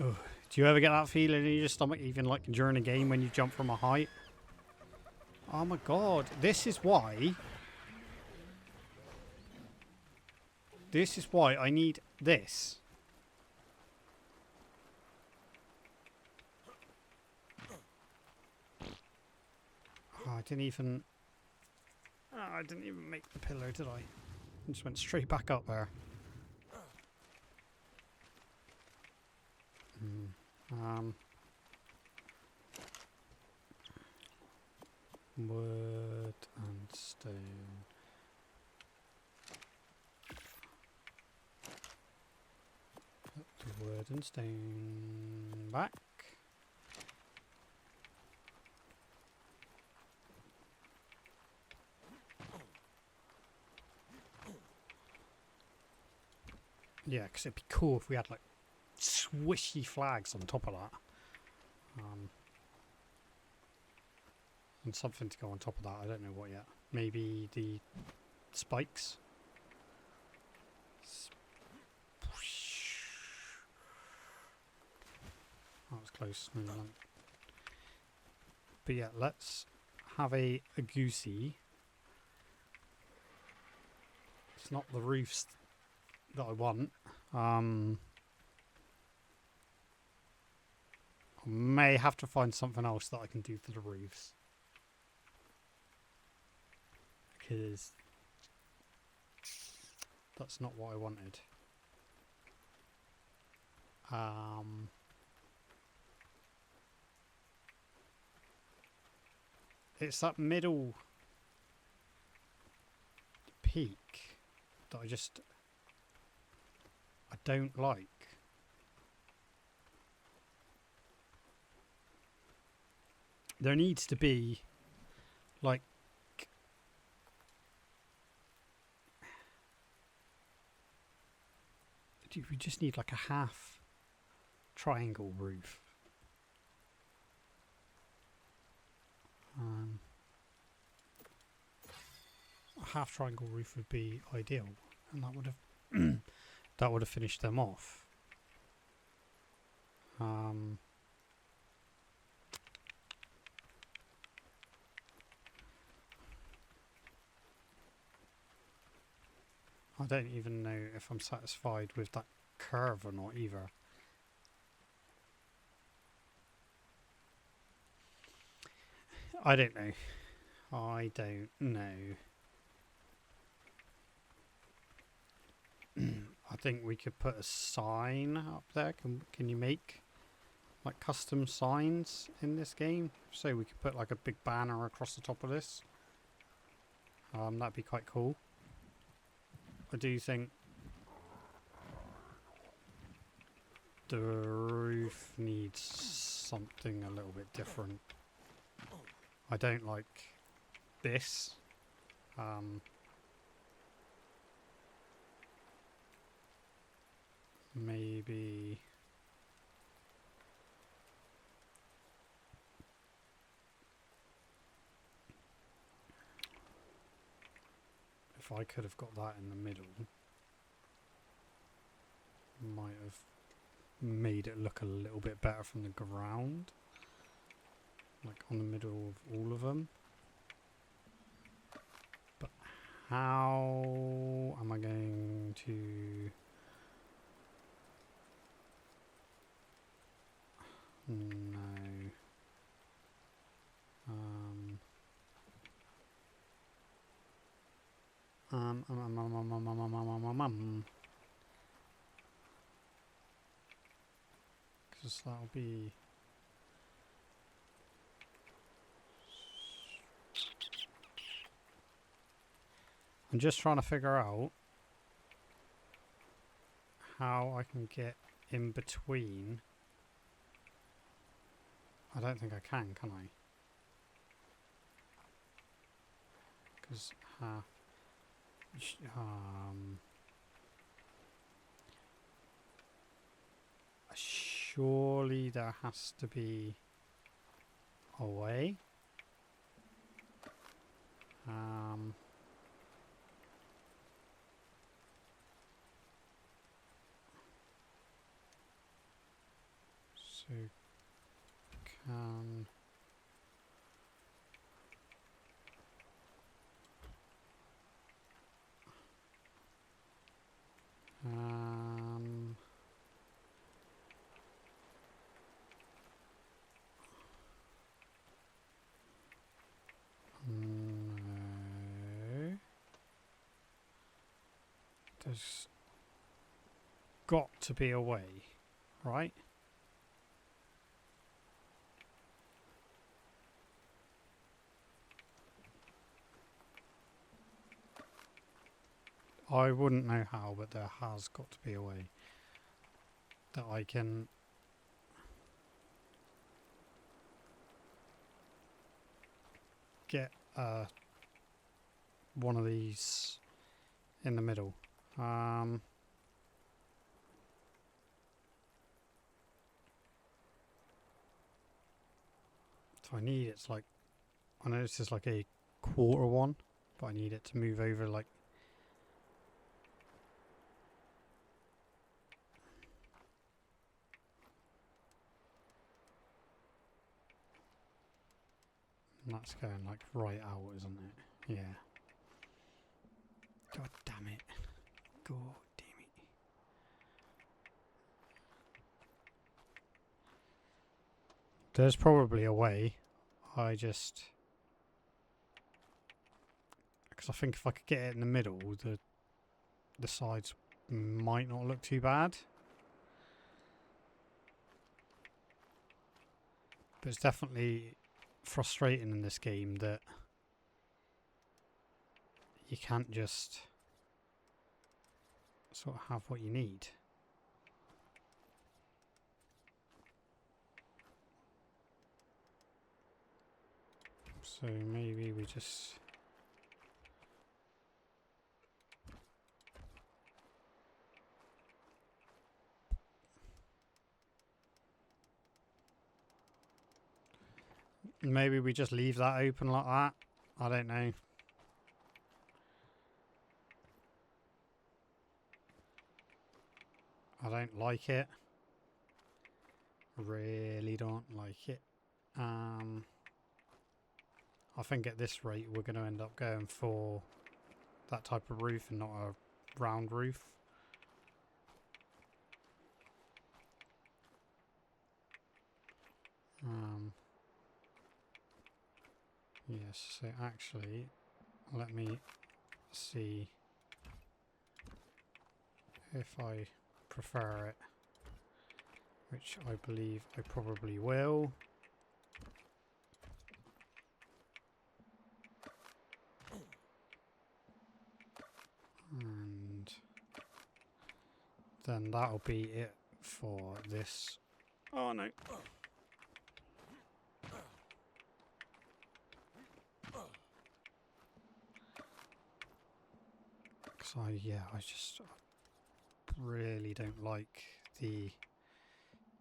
Ugh. Do you ever get that feeling in your stomach, even like during a game when you jump from a height? Oh my god, this is why I need this. Oh, I didn't even make the pillar, did I? I just went straight back up there. Wood and stone. Put the wood and stone back. Yeah, because it'd be cool if we had like swishy flags on top of that. And something to go on top of that. I don't know what yet. Maybe the spikes. That was close. But yeah, let's have a goosey. It's not the roofs that I want. I may have to find something else that I can do to the roofs. Because that's not what I wanted. It's that middle peak that I don't like. There needs to be like we just need like a half triangle roof. A half triangle roof would be ideal, and that would have that would have finished them off. I don't even know if I'm satisfied with that curve or not either. I don't know. I don't know. I think we could put a sign up there. Can you make like custom signs in this game? So we could put like a big banner across the top of this. That'd be quite cool. I do think the roof needs something a little bit different. I don't like this. Maybe if I could have got that in the middle, might have made it look a little bit better from the ground, like on the middle of all of them. But how am I going to? No. Because that'll be. I'm just trying to figure out how I can get in between. I don't think I can I? Because surely there has to be a way. So can no. There's got to be a way, right? I wouldn't know how, but there has got to be a way that I can get one of these in the middle. So I need it's like, I know this is like a quarter one, but I need it to move over like that's going like right out, isn't it? Yeah. God damn it. God damn it. There's probably a way. I just... Because I think if I could get it in the middle, the sides might not look too bad. But it's definitely frustrating in this game that you can't just sort of have what you need. So maybe we just... Maybe we just leave that open like that. I don't know. I don't like it. Really don't like it. I think at this rate we're going to end up going for that type of roof and not a round roof. Yes, so actually, let me see if I prefer it, which I believe I probably will. And then that'll be it for this. Oh no. So yeah, I just really don't like the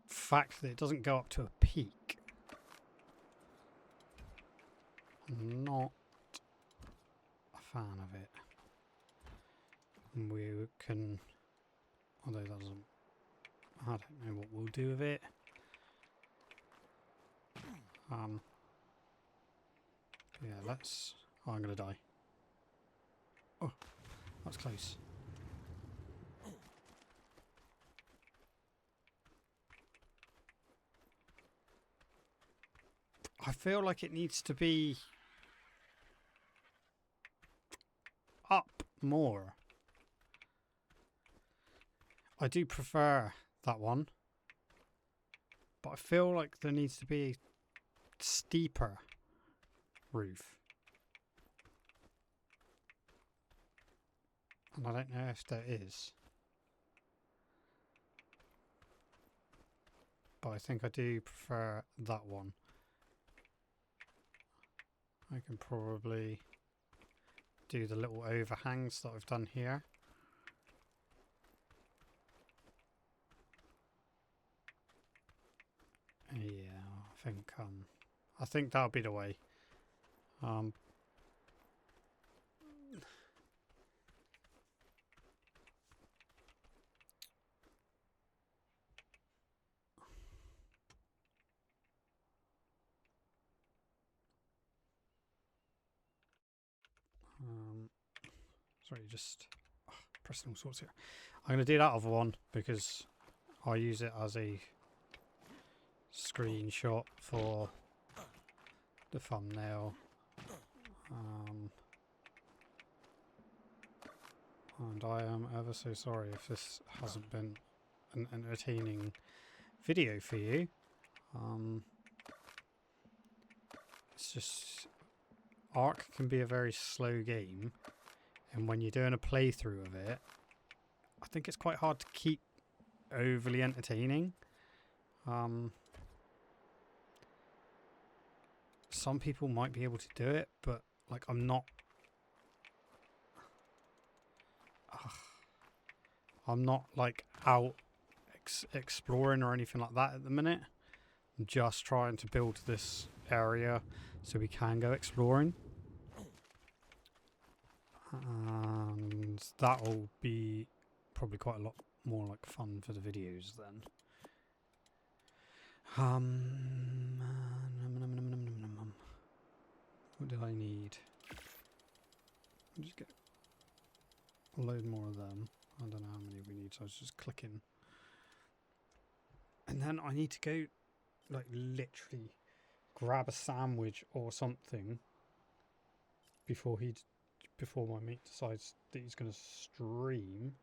fact that it doesn't go up to a peak. I'm not a fan of it. And we can, although that doesn't, I don't know what we'll do with it. Yeah, let's, oh, I'm gonna die. Oh, that's close. I feel like it needs to be up more. I do prefer that one, but I feel like there needs to be a steeper roof. And I don't know if there is. But I think I do prefer that one. I can probably do the little overhangs that I've done here. Yeah, I think that'll be the way. Sorry, just pressing all sorts here. I'm going to do that other one because I use it as a screenshot for the thumbnail. And I am ever so sorry if this hasn't been an entertaining video for you. It's just, Ark can be a very slow game, and when you're doing a playthrough of it, I think it's quite hard to keep overly entertaining. Some people might be able to do it, but like I'm not. I'm not like out exploring or anything like that at the minute. I'm just trying to build this area so we can go exploring. And that'll be probably quite a lot more like fun for the videos then. What do I need? I'll just get a load more of them. I don't know how many we need, so I was just clicking. And then I need to go, like, literally grab a sandwich or something before my mate decides that he's going to stream.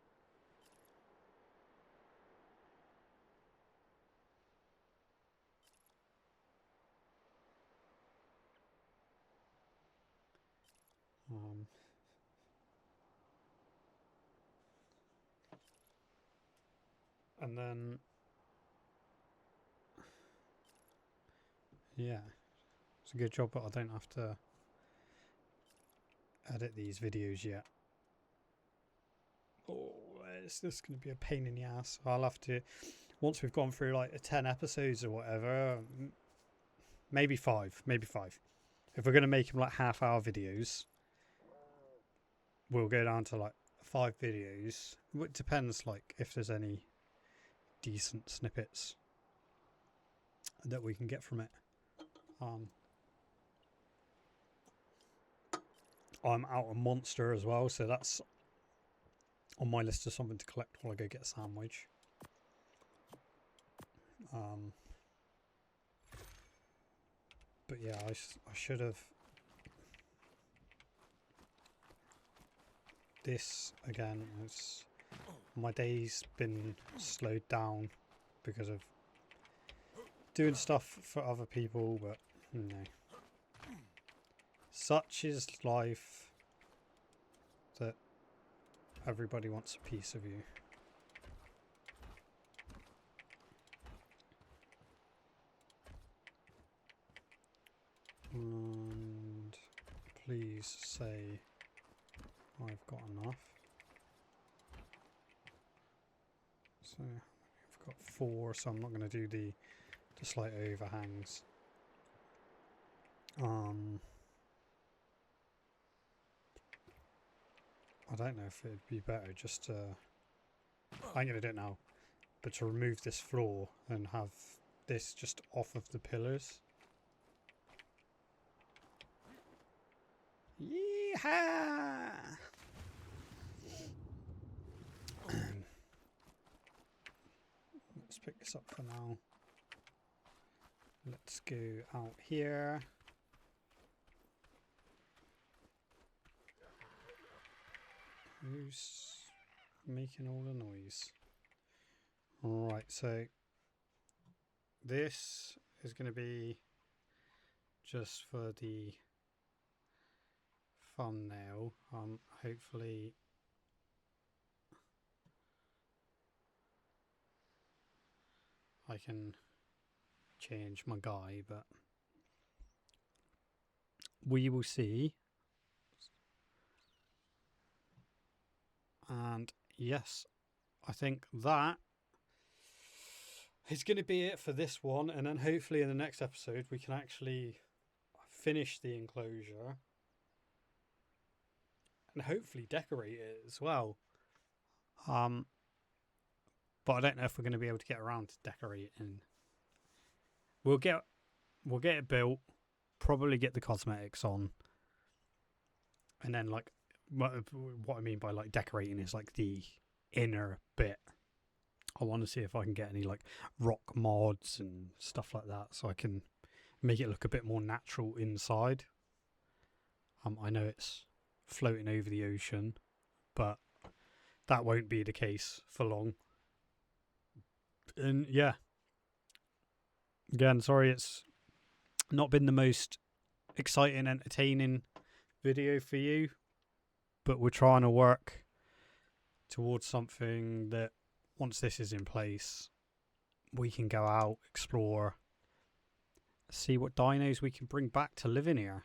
And then, yeah, it's a good job, but I don't have to edit these videos yet. Oh, it's just going to be a pain in the ass. I'll have to, once we've gone through like 10 episodes or whatever, maybe 5. Maybe 5. If we're going to make them like half-hour videos, we'll go down to like 5 videos. It depends like if there's any decent snippets that we can get from it. I'm out a monster as well, so that's on my list of something to collect while I go get a sandwich. But yeah, I should have. This again, my day's been slowed down because of doing stuff for other people, but no. Such is life that everybody wants a piece of you. And please say I've got enough. So I've got 4, so I'm not going to do the slight overhangs. I don't know if it'd be better just to, I'm going to do it now, but to remove this floor and have this just off of the pillars. Yeehaw! Let's pick this up for now. Let's go out here. Who's making all the noise? Alright, so this is going to be just for the thumbnail. Hopefully I can change my guy, but we will see. And yes, I think that is going to be it for this one, and then hopefully in the next episode we can actually finish the enclosure and hopefully decorate it as well. But I don't know if we're going to be able to get around to decorating. We'll get it built, probably get the cosmetics on, and then like what I mean by like decorating is like the inner bit. I want to see if I can get any like rock mods and stuff like that, so I can make it look a bit more natural inside. I know it's floating over the ocean, but that won't be the case for long. And yeah, again, sorry it's not been the most exciting, entertaining video for you, but we're trying to work towards something that once this is in place, we can go out, explore, see what dinos we can bring back to live in here.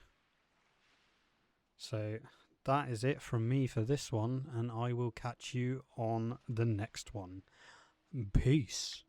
So that is it from me for this one, and I will catch you on the next one. Peace.